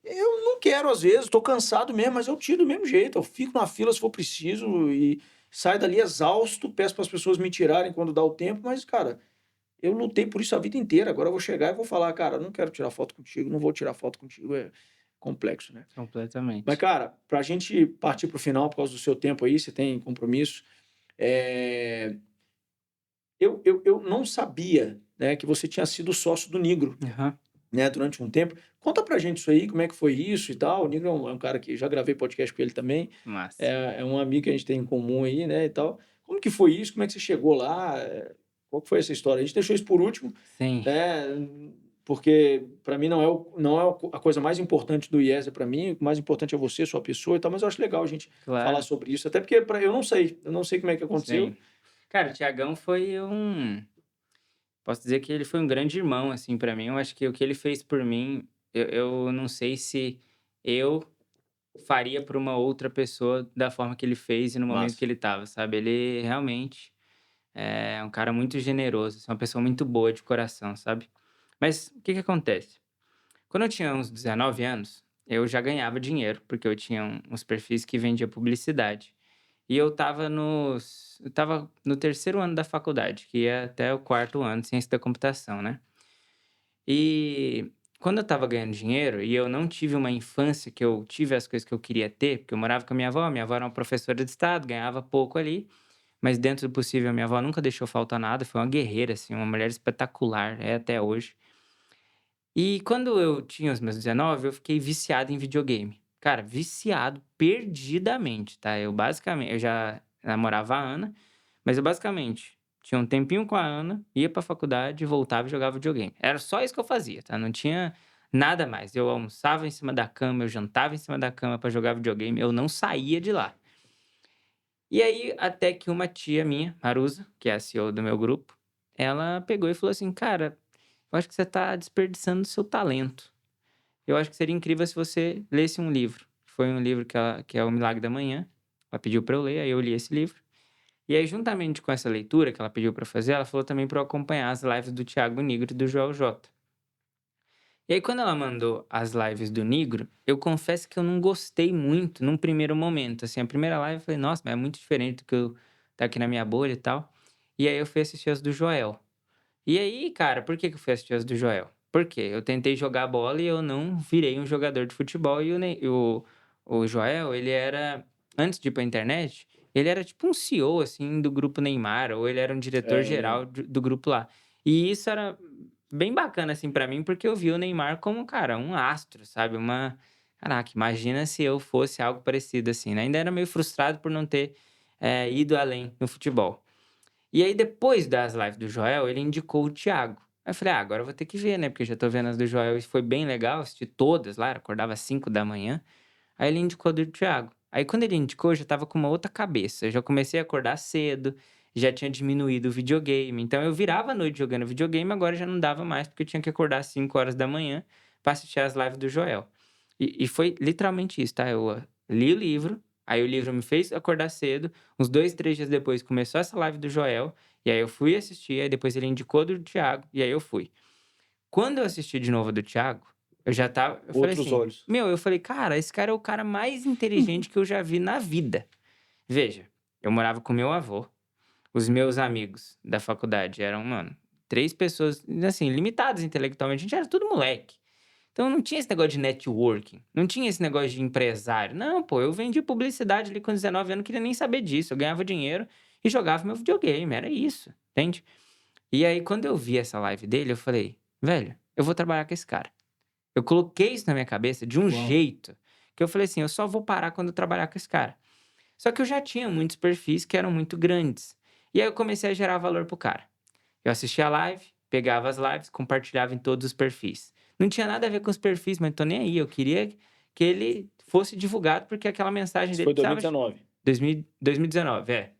eu não quero às vezes, tô cansado mesmo, mas eu tiro do mesmo jeito. Eu fico na fila se for preciso e saio dali exausto, peço para as pessoas me tirarem quando dá o tempo, mas, cara, eu lutei por isso a vida inteira. Agora eu vou chegar e vou falar, cara, não quero tirar foto contigo, não vou tirar foto contigo. É complexo, né? Mas, Completamente. cara, para a gente partir para o final, por causa do seu tempo aí, você tem compromisso, é, eu não sabia, né, que você tinha sido sócio do Nigro, Aham. né, durante um tempo. Conta pra gente isso aí, como é que foi isso e tal. O Nigro é um cara que já gravei podcast com ele também, Massa. é um amigo que a gente tem em comum aí, né, e tal. Como que foi isso? Como é que você chegou lá? Qual que foi essa história? A gente deixou isso por último, Sim, né, porque para mim não é a coisa mais importante do IESA para mim, o mais importante é você, sua pessoa e tal, mas eu acho legal a gente falar claro. sobre isso, até porque eu não sei como é que aconteceu. Sim. Cara, o Thiagão foi posso dizer que ele foi um grande irmão, assim, pra mim. Eu acho que o que ele fez por mim, eu não sei se eu faria por uma outra pessoa da forma que ele fez e no momento Massa. que ele estava, sabe. Ele realmente é um cara muito generoso, assim, uma pessoa muito boa de coração, sabe. Mas o que que acontece? Quando eu tinha uns 19 anos, eu já ganhava dinheiro, porque eu tinha uns perfis que vendia publicidade. E eu estava no terceiro ano da faculdade, que ia até o quarto ano, ciência da computação, né. E quando eu estava ganhando dinheiro e eu não tive uma infância que eu tive as coisas que eu queria ter, porque eu morava com a minha avó era uma professora de estado, ganhava pouco ali, mas dentro do possível a minha avó nunca deixou faltar nada, foi uma guerreira, assim, uma mulher espetacular, é até hoje. E quando eu tinha os meus 19, eu fiquei viciado em videogame. Cara, viciado perdidamente, tá? Eu já namorava a Ana, mas eu basicamente tinha um tempinho com a Ana, ia pra faculdade, voltava e jogava videogame. Era só isso que eu fazia, tá? Não tinha nada mais. Eu almoçava em cima da cama, eu jantava em cima da cama pra jogar videogame, eu não saía de lá. E aí, até que uma tia minha, Marusa, que é a CEO do meu grupo, ela pegou e falou assim: Cara, eu acho que você tá desperdiçando seu talento. Eu acho que seria incrível se você lesse um livro. Foi um livro que é O Milagre da Manhã. Ela pediu para eu ler, aí eu li esse livro. E aí, juntamente com essa leitura que ela pediu para fazer, ela falou também para eu acompanhar as lives do Thiago Nigro e do Joel J. E aí, quando ela mandou as lives do Nigro, eu confesso que eu não gostei muito num primeiro momento. Assim, a primeira live eu falei, nossa, mas é muito diferente do que eu tá aqui na minha bolha e tal. E aí eu fui assistir as do Joel. E aí, cara, por que que eu fui assistir as do Joel? Porque eu tentei jogar bola e eu não virei um jogador de futebol. O Joel, ele era, antes de ir pra internet, ele era tipo um CEO, assim, do grupo Neymar, ou ele era um É, eu diretor-geral lembro. do grupo lá. E isso era bem bacana, assim, pra mim, porque eu vi o Neymar como, cara, um astro, sabe? Caraca, imagina se eu fosse algo parecido, assim, né? Ainda era meio frustrado por não ter ido além no futebol. E aí, depois das lives do Joel, ele indicou o Thiago. Aí eu falei: "Ah, agora eu vou ter que ver, né, porque eu já tô vendo as do Joel e foi bem legal, assisti todas lá, acordava às 5 da manhã. Aí ele indicou a do Thiago. Aí quando ele indicou, eu já estava com uma outra cabeça, eu já comecei a acordar cedo, já tinha diminuído o videogame, então eu virava a noite jogando videogame, agora já não dava mais, porque eu tinha que acordar às 5 horas da manhã pra assistir as lives do Joel. E foi literalmente isso, tá, li o livro, aí o livro me fez acordar cedo, uns 2, 3 dias depois começou essa live do Joel, e aí eu fui assistir, aí depois ele indicou a do Thiago, e aí eu fui. Quando eu assisti de novo a do Thiago, eu falei Outros assim: olhos. "Meu", eu falei: "Cara, esse cara é o cara mais inteligente que eu já vi na vida". Veja, eu morava com meu avô, os meus amigos da faculdade eram, mano, 3 pessoas, assim, limitadas intelectualmente, a gente era tudo moleque. Então não tinha esse negócio de networking, não tinha esse negócio de empresário. Não, pô, eu vendi publicidade ali com 19 anos, não queria nem saber disso. Eu ganhava dinheiro e jogava meu videogame, era isso, entende? E aí, quando eu vi essa live dele, eu falei: "Velho, eu vou trabalhar com esse cara". Eu coloquei isso na minha cabeça de um Uau. jeito que eu falei assim: "Eu só vou parar quando eu trabalhar com esse cara". Só que eu já tinha muitos perfis que eram muito grandes. E aí eu comecei a gerar valor pro cara. Eu assistia a live, pegava as lives, compartilhava em todos os perfis. Não tinha nada a ver com os perfis, mas não tô nem aí, eu queria que ele fosse divulgado, porque aquela mensagem Isso dele foi precisava 2019. 2019, é.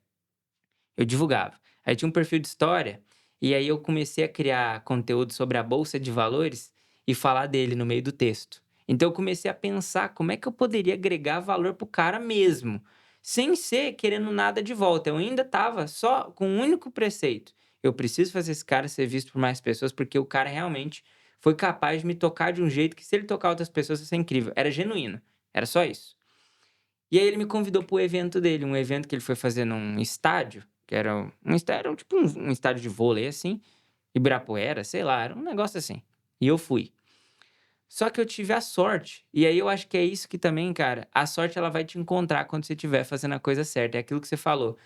Eu divulgava. Aí tinha um perfil de história, e aí eu comecei a criar conteúdo sobre a bolsa de valores e falar dele no meio do texto. Então eu comecei a pensar como é que eu poderia agregar valor pro cara mesmo, sem ser querendo nada de volta. Eu ainda estava só com um único preceito: eu preciso fazer esse cara ser visto por mais pessoas, porque o cara realmente foi capaz de me tocar de um jeito que, se ele tocar outras pessoas, ia ser incrível. Era genuíno, era só isso. E aí ele me convidou para o evento dele, um evento que ele foi fazer num estádio, que era um estádio, era tipo um estádio de vôlei, assim, Ibirapuera, sei lá, era um negócio assim. E eu fui. Só que eu tive a sorte, e aí eu acho que é isso que também, cara, a sorte ela vai te encontrar quando você estiver fazendo a coisa certa, é aquilo que você falou.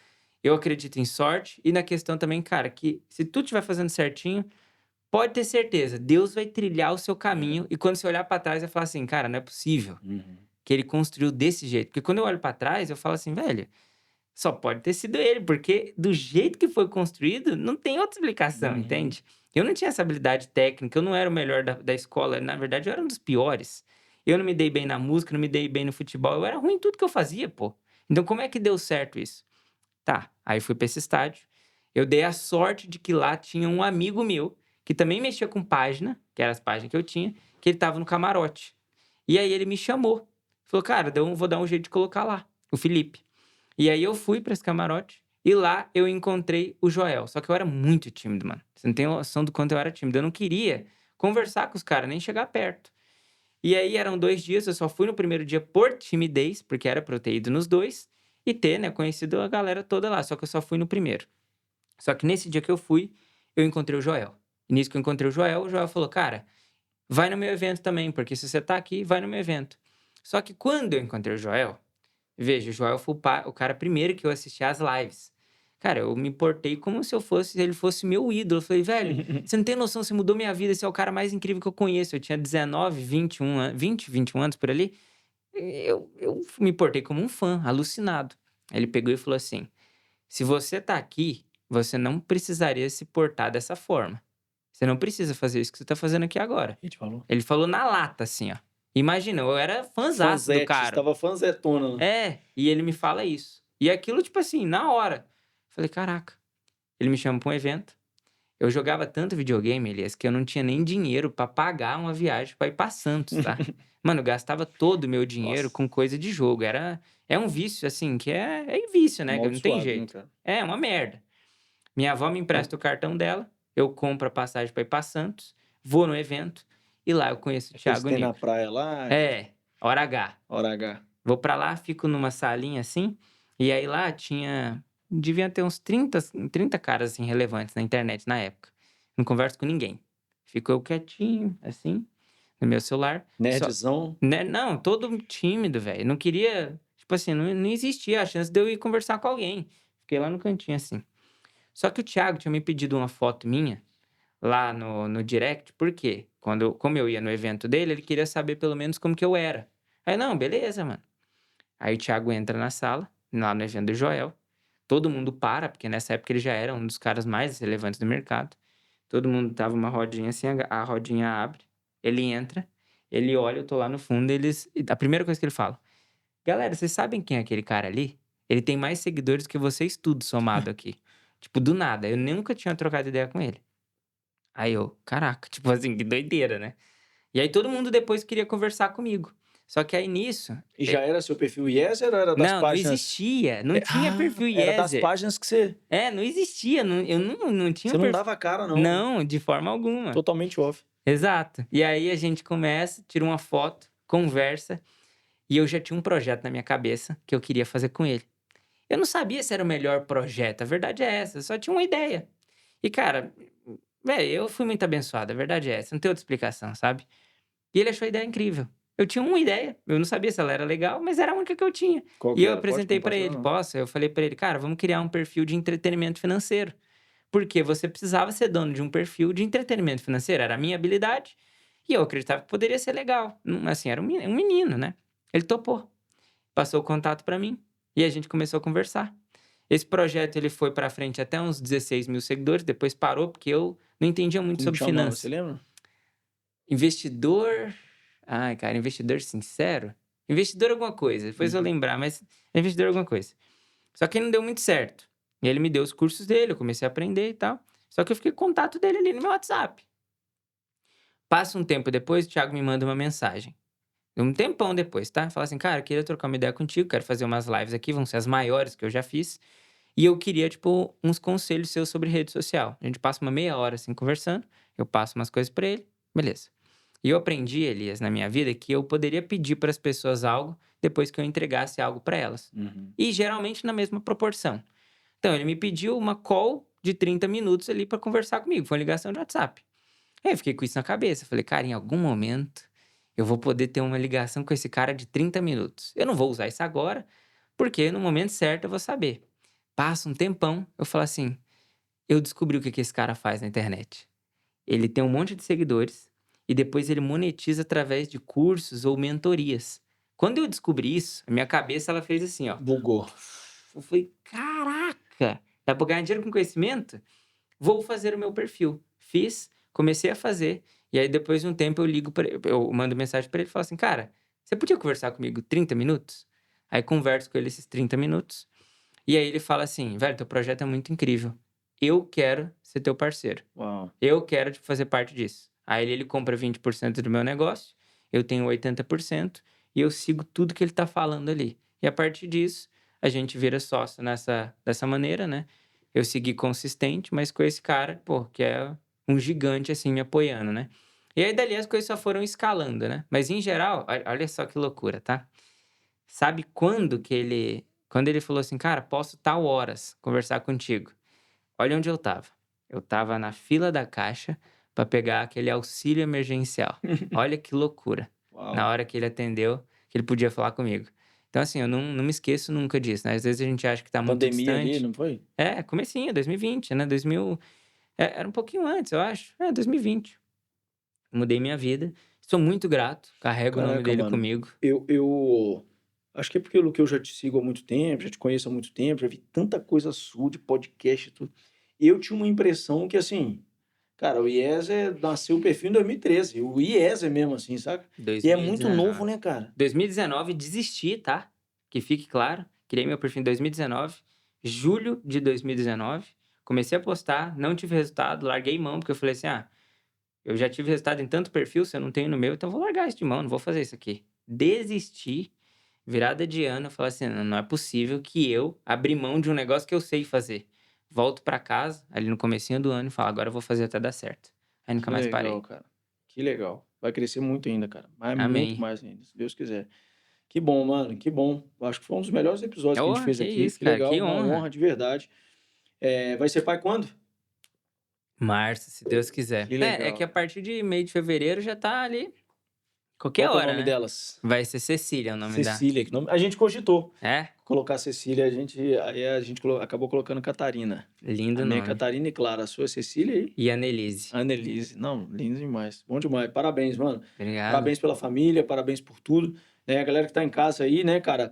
Eu acredito em sorte e na questão também, cara, que se tu estiver fazendo certinho, pode ter certeza, Deus vai trilhar o seu É. caminho e quando você olhar pra trás vai falar assim: "Cara, não é possível Uhum. que ele construiu desse jeito". Porque quando eu olho pra trás, eu falo assim: "Velho, só pode ter sido ele, porque do jeito que foi construído, não tem outra explicação", Uhum. entende? Eu não tinha essa habilidade técnica, eu não era o melhor da escola, na verdade eu era um dos piores. Eu não me dei bem na música, não me dei bem no futebol, eu era ruim em tudo que eu fazia, pô. Então como é que deu certo isso? Tá, aí fui pra esse estádio, eu dei a sorte de que lá tinha um amigo meu, que também mexia com página, que eram as páginas que eu tinha, que ele estava no camarote. E aí ele me chamou. Falou, cara, vou dar um jeito de colocar lá, o Felipe. E aí eu fui pra esse camarote e lá eu encontrei o Joel. Só que eu era muito tímido, mano. Você não tem noção do quanto eu era tímido. Eu não queria conversar com os caras, nem chegar perto. E aí eram 2 dias, eu só fui no primeiro dia por timidez, porque era pra eu ter ido nos 2 e ter, né, conhecido a galera toda lá, só que eu só fui no primeiro. Só que nesse dia que eu fui, eu encontrei o Joel. E nisso que eu encontrei o Joel falou: "Cara, vai no meu evento também, porque se você tá aqui, vai no meu evento". Só que quando eu encontrei o Joel, veja, o Joel foi o cara primeiro que eu assisti às lives. Cara, eu me portei como se ele fosse meu ídolo. Eu falei: "Velho, você não tem noção, você mudou minha vida, você é o cara mais incrível que eu conheço". Eu tinha 19, 21 an 20, 21 anos por ali. Eu me portei como um fã, alucinado. Aí ele pegou e falou assim: "Se você tá aqui, você não precisaria se portar dessa forma. Você não precisa fazer isso que você tá fazendo aqui agora". Ele te falou? Ele falou na lata, assim, ó. Imagina, eu era fãzaço do Fanzete, cara. estava fanzetona, né? É, e ele me fala isso. E aquilo, tipo assim, na hora. Falei: "Caraca". Ele me chama pra um evento. Eu jogava tanto videogame, Elias, que eu não tinha nem dinheiro pra pagar uma viagem pra ir pra Santos, tá. Mano, eu gastava todo o meu dinheiro Nossa, com coisa de jogo. É um vício, assim, que é vício, né, que não tem amaldiçoado, né, jeito. cara? É uma merda. Minha avó me empresta o cartão dela, eu compro a passagem pra ir pra Santos, vou no evento e lá eu conheço o Aqueles que Thiago tem na Negro. praia lá, É, hora H. hora H. Vou pra lá, fico numa salinha assim, e aí lá devia ter uns 30 caras, assim, relevantes na internet na época. Não converso com ninguém. Fico eu quietinho, assim, no meu celular, só Nerdzão. né, não, todo tímido, velho, não queria tipo assim, não existia a chance de eu ir conversar com alguém. Fiquei lá no cantinho, assim. Só que o Thiago tinha me pedido uma foto minha, lá no direct, por quê? Como eu ia no evento dele, ele queria saber pelo menos como que eu era. Aí: "Não, beleza, mano". Aí o Thiago entra na sala, lá no evento do Joel. Todo mundo para, porque nessa época ele já era um dos caras mais relevantes do mercado. Todo mundo tava uma rodinha assim, a rodinha abre, ele entra, ele olha, eu tô lá no fundo, a primeira coisa que ele fala: "Galera, vocês sabem quem é aquele cara ali? Ele tem mais seguidores que vocês tudo somado aqui". Tipo, do nada, eu nunca tinha trocado ideia com ele. Aí eu: "Caraca", tipo assim, que doideira, né. E aí todo mundo depois queria conversar comigo. Só que aí nisso, E já era seu perfil Yeser ou era das não, não páginas existia, não tinha perfil era das Yezer. páginas que você É, não existia, eu não tinha você não perfil dava a cara não, né? não, de forma alguma. Totalmente off. Exato. E aí a gente começa, tira uma foto, conversa, e eu já tinha um projeto na minha cabeça que eu queria fazer com ele. Eu não sabia se era o melhor projeto, a verdade é essa, eu só tinha uma ideia. E cara, velho, eu fui muito abençoado, a verdade é essa, não tem outra explicação, sabe. E ele achou a ideia incrível. Eu tinha uma ideia, eu não sabia se ela era legal, mas era a única que eu tinha. Qual E que eu era? Pode apresentei pra compartilhar ele: não? "Posso?". Eu falei pra ele: "Cara, vamos criar um perfil de entretenimento financeiro". Porque você precisava ser dono de um perfil de entretenimento financeiro, era a minha habilidade, e eu acreditava que poderia ser legal. Assim, era um menino, né. Ele topou, passou o contato pra mim, e a gente começou a conversar. Esse projeto ele foi pra frente até uns 16.000 seguidores, depois parou, porque eu não entendia muito Como que sobre chamava, você finanças. lembra? Investidor ai, cara, investidor sincero? Investidor alguma coisa, depois eu Uhum. lembrar, mas investidor alguma coisa. Só que não deu muito certo. E ele me deu os cursos dele, eu comecei a aprender e tal. Só que eu fiquei com contato dele ali no meu WhatsApp. Passa um tempo depois, o Thiago me manda uma mensagem. Um tempão depois, tá? Fala assim: "Cara, queria trocar uma ideia contigo, quero fazer umas lives aqui, vão ser as maiores que eu já fiz. E eu queria, tipo, uns conselhos seus sobre rede social". A gente passa uma meia hora, assim, conversando, eu passo umas coisas pra ele, beleza. E eu aprendi, Elias, na minha vida, que eu poderia pedir para as pessoas algo depois que eu entregasse algo para elas. Uhum. E geralmente na mesma proporção. Então, ele me pediu uma call de 30 minutos ali para conversar comigo, foi uma ligação de WhatsApp. Aí eu fiquei com isso na cabeça, falei: "Cara, em algum momento eu vou poder ter uma ligação com esse cara de 30 minutos. Eu não vou usar isso agora, porque no momento certo eu vou saber". Passa um tempão, eu falo assim: "Eu descobri o que que esse cara faz na internet". Ele tem um monte de seguidores e depois ele monetiza através de cursos ou mentorias. Quando eu descobri isso, a minha cabeça ela fez assim, ó. Bugou. Eu falei: "Caraca, dá pra ganhar dinheiro com conhecimento? Vou fazer o meu perfil". Fiz, comecei a fazer, e aí depois de um tempo eu mando mensagem pra ele e falo assim: "Cara, você podia conversar comigo 30 minutos?". Aí converso com ele esses 30 minutos, e aí ele fala assim: "Velho, teu projeto é muito incrível. Eu quero ser teu parceiro. Uau. Eu quero, tipo, fazer parte disso". Aí ele compra 20% do meu negócio, eu tenho 80% e eu sigo tudo que ele tá falando ali. E a partir disso, a gente vira sócio dessa maneira, né? Eu segui consistente, mas com esse cara, pô, que é um gigante, assim, me apoiando, né? E aí, dali, as coisas só foram escalando, né? Mas, em geral, olha só que loucura, tá? Sabe quando ele falou assim, cara, posso tal horas conversar contigo? Olha onde eu tava. Eu tava na fila da Caixa para pegar aquele auxílio emergencial. Olha que loucura. Na Uau. hora que ele atendeu, que ele podia falar comigo. Então, assim, eu não me esqueço nunca disso, né? Às vezes a gente acha que tá muito Pandemia ali, distante. não foi? É, comecinho, 2020, né? Era um pouquinho antes, eu acho. 2020. Mudei minha vida. Sou muito grato. Carrego o nome Caraca, dele mano. comigo. Eu acho que é pelo que eu já te sigo há muito tempo, já te conheço há muito tempo, já vi tanta coisa sua de podcast e tudo. Eu tinha uma impressão que, assim, cara, o Iézer nasceu o perfil em 2013. O Iézer mesmo, assim, saca? E é muito novo, 2019. né, cara? 2019, desisti, tá? Que fique claro. Criei meu perfil em 2019. Julho de 2019. Comecei a postar, não tive resultado, larguei mão, porque eu falei assim: ah, eu já tive resultado em tanto perfil, se eu não tenho no meu, então eu vou largar isso de mão, não vou fazer isso aqui. Desisti, virada de ano, eu falei assim: não é possível que eu abri mão de um negócio que eu sei fazer. Volto pra casa, ali no comecinho do ano, e falo: agora eu vou fazer até dar certo. Aí nunca Que mais legal, parei. cara. Que legal. Vai crescer muito ainda, cara. Mas muito Amém. mais ainda, se Deus quiser. Que bom, mano, que bom. Acho que foi um dos melhores episódios que a gente Oh, fez que aqui. isso, Que cara, legal, que uma honra. honra de verdade. Vai ser pai quando? Março, se Deus quiser. Que É que legal, a cara. partir de meio de fevereiro já tá ali Qual qualquer que é o hora, nome né? delas? Vai ser Cecília o nome da. Cecília, que nome... A gente cogitou É? colocar Cecília, aí a gente acabou colocando Catarina. A Lindo minha é nome. Catarina e Clara, a sua é Cecília aí? E a Annelise. Annelise. Não, lindo demais. Bom demais. Parabéns, mano. Obrigado. Parabéns pela família, parabéns por tudo. Né? A galera que tá em casa aí, né, cara,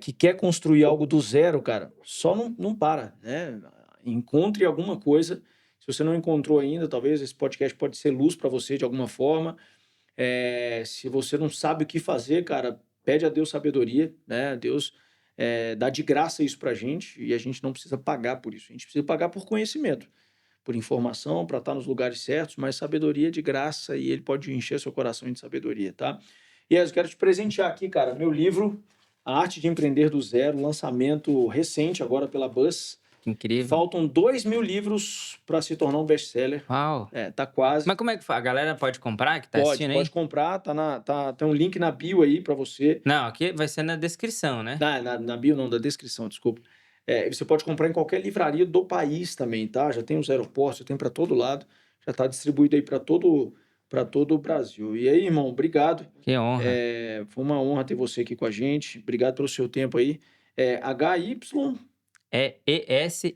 que quer construir algo do zero, cara, só não para, né? Encontre alguma coisa. Se você não encontrou ainda, talvez esse podcast pode ser luz para você de alguma forma. Se você não sabe o que fazer, cara, pede a Deus sabedoria, né? Deus dá de graça isso pra gente e a gente não precisa pagar por isso. A gente precisa pagar por conhecimento, por informação, para estar nos lugares certos, mas sabedoria é de graça e ele pode encher seu coração de sabedoria, tá? E aí, eu quero te presentear aqui, cara, meu livro, A Arte de Empreender do Zero, lançamento recente agora pela Buzz. Que incrível. Faltam 2.000 livros para se tornar um best-seller. Uau. Tá quase. Mas como é que faz? A galera pode comprar que tá Pode, assistindo pode aí? comprar, tem um link na bio aí para você. Não, aqui vai ser na descrição, né? Na bio não, da descrição, desculpa. Você pode comprar em qualquer livraria do país também, tá? Já tem os aeroportos, já tem para todo lado, já está distribuído aí para todo o Brasil. E aí, irmão, obrigado. Que honra. Foi uma honra ter você aqui com a gente. Obrigado pelo seu tempo aí. HY, É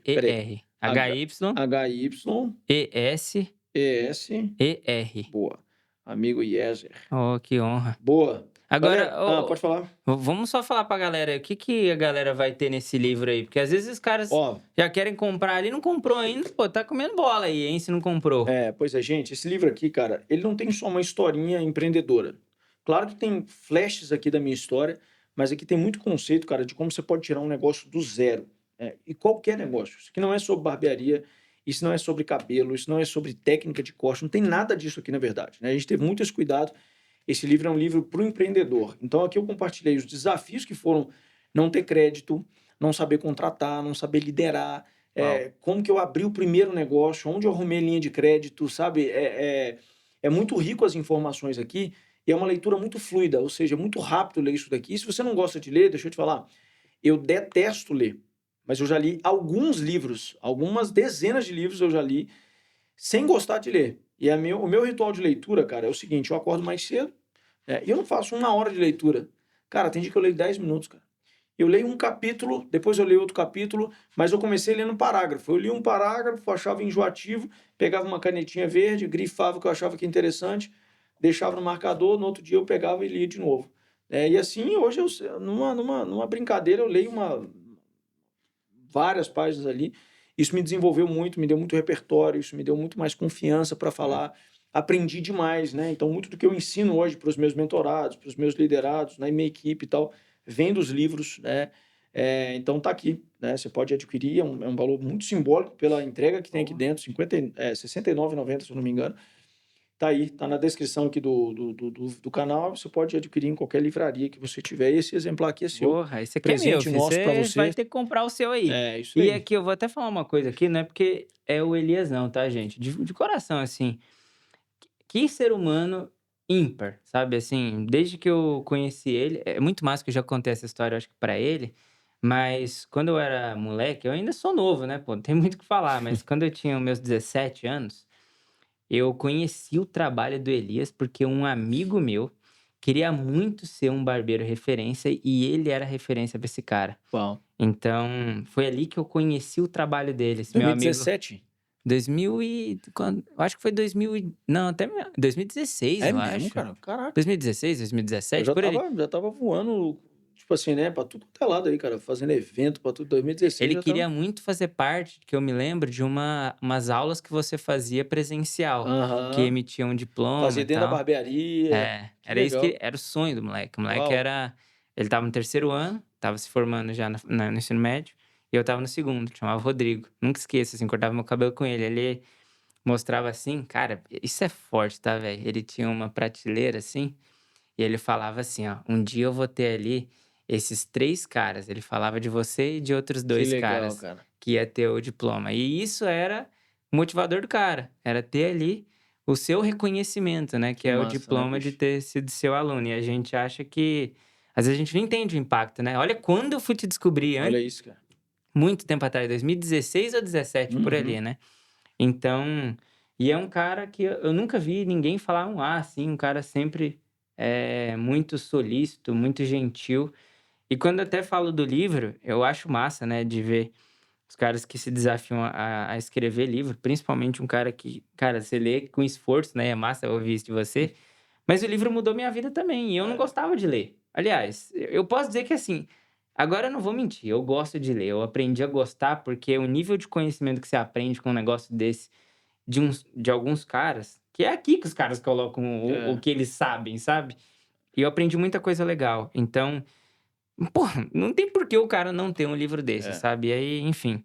peraí, ESER. HYESER. HYESER. Boa. Amigo Yeser. Oh, que honra. Boa. Agora, Galera, pode falar. vamos só falar pra galera o que a galera vai ter nesse livro aí. Porque às vezes os caras Ó, já querem comprar ali, não comprou ainda, pô, tá comendo bola aí, hein, se não comprou. pois é, gente, esse livro aqui, cara, ele não tem só uma historinha empreendedora. Claro que tem flashes aqui da minha história, mas aqui tem muito conceito, cara, de como você pode tirar um negócio do zero. E qualquer negócio. Isso aqui não é sobre barbearia, isso não é sobre cabelo, isso não é sobre técnica de corte, não tem nada disso aqui, na verdade, né? A gente teve muito esse cuidado. Esse livro é um livro para o empreendedor. Então, aqui eu compartilhei os desafios que foram não ter crédito, não saber contratar, não saber liderar, Uau. como que eu abri o primeiro negócio, onde eu arrumei linha de crédito, sabe? É muito rico as informações aqui e é uma leitura muito fluida, ou seja, é muito rápido ler isso daqui. E se você não gosta de ler, deixa eu te falar, eu detesto ler, mas eu já li alguns livros, algumas dezenas de livros eu já li sem gostar de ler. E o meu ritual de leitura, cara, é o seguinte: eu acordo mais cedo, e eu não faço 1 hora de leitura. Cara, tem dia que eu leio 10 minutos, cara. Eu leio um capítulo, depois eu leio outro capítulo, mas eu comecei lendo um parágrafo. Eu li um parágrafo, achava enjoativo, pegava uma canetinha verde, grifava o que eu achava que interessante, deixava no marcador, no outro dia eu pegava e lia de novo. E assim, hoje, numa brincadeira, eu leio várias páginas ali. Isso me desenvolveu muito, me deu muito repertório, isso me deu muito mais confiança para falar. Aprendi demais, né? Então, muito do que eu ensino hoje para os meus mentorados, para os meus liderados, na minha equipe e tal, vem dos livros, né? Então, tá aqui, né? Você pode adquirir, é um valor muito simbólico pela entrega que tem aqui dentro, R$ 69,90, se eu não me engano. Tá aí, tá na descrição aqui do canal. Você pode adquirir em qualquer livraria que você tiver. Esse exemplar aqui é seu. Porra, esse aqui é meu, Presente filho. nosso para Você vai você. ter que comprar o seu aí. É, isso E aí. aqui eu vou até falar uma coisa aqui, não é porque é o Elias não, tá, gente? De coração, assim, que ser humano ímpar, sabe? Assim, desde que eu conheci ele, é muito massa que eu já contei essa história, eu acho que pra ele, mas quando eu era moleque, eu ainda sou novo, né, pô, não tem muito o que falar, mas quando eu tinha os meus 17 anos, eu conheci o trabalho do Elias porque um amigo meu queria muito ser um barbeiro referência e ele era referência pra esse cara. Bom. Então, foi ali que eu conheci o trabalho dele, esse meu amigo. 2017? 2000 e quando eu acho que foi 2000 e não, até 2016, É eu mesmo, acho. cara? Caraca. 2016, Eu 2017, por ali. já tava voando, tipo assim, né? Pra tudo quanto é lado aí, cara. Fazendo evento pra tudo. 2016 Ele já tava. queria muito fazer parte, que eu me lembro, de umas aulas que você fazia presencial, que Aham. emitia um diploma Fazer e dentro da tal. barbearia. É, Que era isso que legal. era o sonho do moleque. O moleque Uau. era ele estava no terceiro ano, estava se formando já no ensino médio, e eu estava no segundo, chamava Rodrigo. Nunca esqueço, assim, cortava meu cabelo com ele. Ele mostrava assim, cara, isso é forte, tá, velho? Ele tinha uma prateleira assim, e ele falava assim, ó, um dia eu vou ter ali esses 3 caras. Ele falava de você e de outros Que 2 legal, caras cara. que ia ter o diploma. E isso era o motivador do cara, era ter ali o seu reconhecimento, né, que Que é o massa, né, diploma de bicho? ter sido seu aluno. E a gente acha que às vezes a gente não entende o impacto, né? Olha quando eu fui te descobrir, Olha isso, cara. muito tempo atrás, 2016 ou 17 por ali, Uhum. né? Então, e é um cara que eu nunca vi ninguém falar um "ah", assim, um cara sempre, muito solícito, muito gentil. E quando eu até falo do livro, eu acho massa, né, de ver os caras que se desafiam a escrever livro, principalmente um cara que, cara, você lê com esforço, né, é massa ouvir isso de você, mas o livro mudou minha vida também, e eu não É. gostava de ler. Aliás, eu posso dizer que assim, agora eu não vou mentir, eu gosto de ler, eu aprendi a gostar, porque o nível de conhecimento que você aprende com um negócio desse, de alguns caras, que é aqui que os caras colocam o É. que eles sabem, sabe? E eu aprendi muita coisa legal. Então, porra, não tem por que o cara não ter um livro desse, É. sabe? E aí, enfim,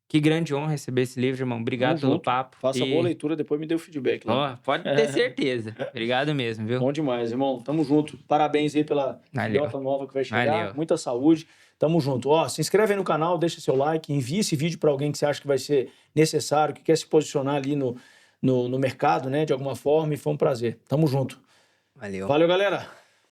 que grande honra receber esse livro, irmão. Tamo Obrigado pelo junto. papo Faça boa e, leitura, depois me dê o feedback lá. ó, pode ter certeza. Obrigado mesmo, viu? Bom demais, irmão. Tamo junto. Parabéns aí pela Valeu, filhota nova que vai chegar. valeu. Muita saúde. Tamo junto. Ó, se inscreve aí no canal, deixa seu like, envia esse vídeo para alguém que você acha que vai ser necessário, que quer se posicionar ali no mercado, né, de alguma forma. E foi um prazer. Tamo junto. Valeu. Valeu, galera.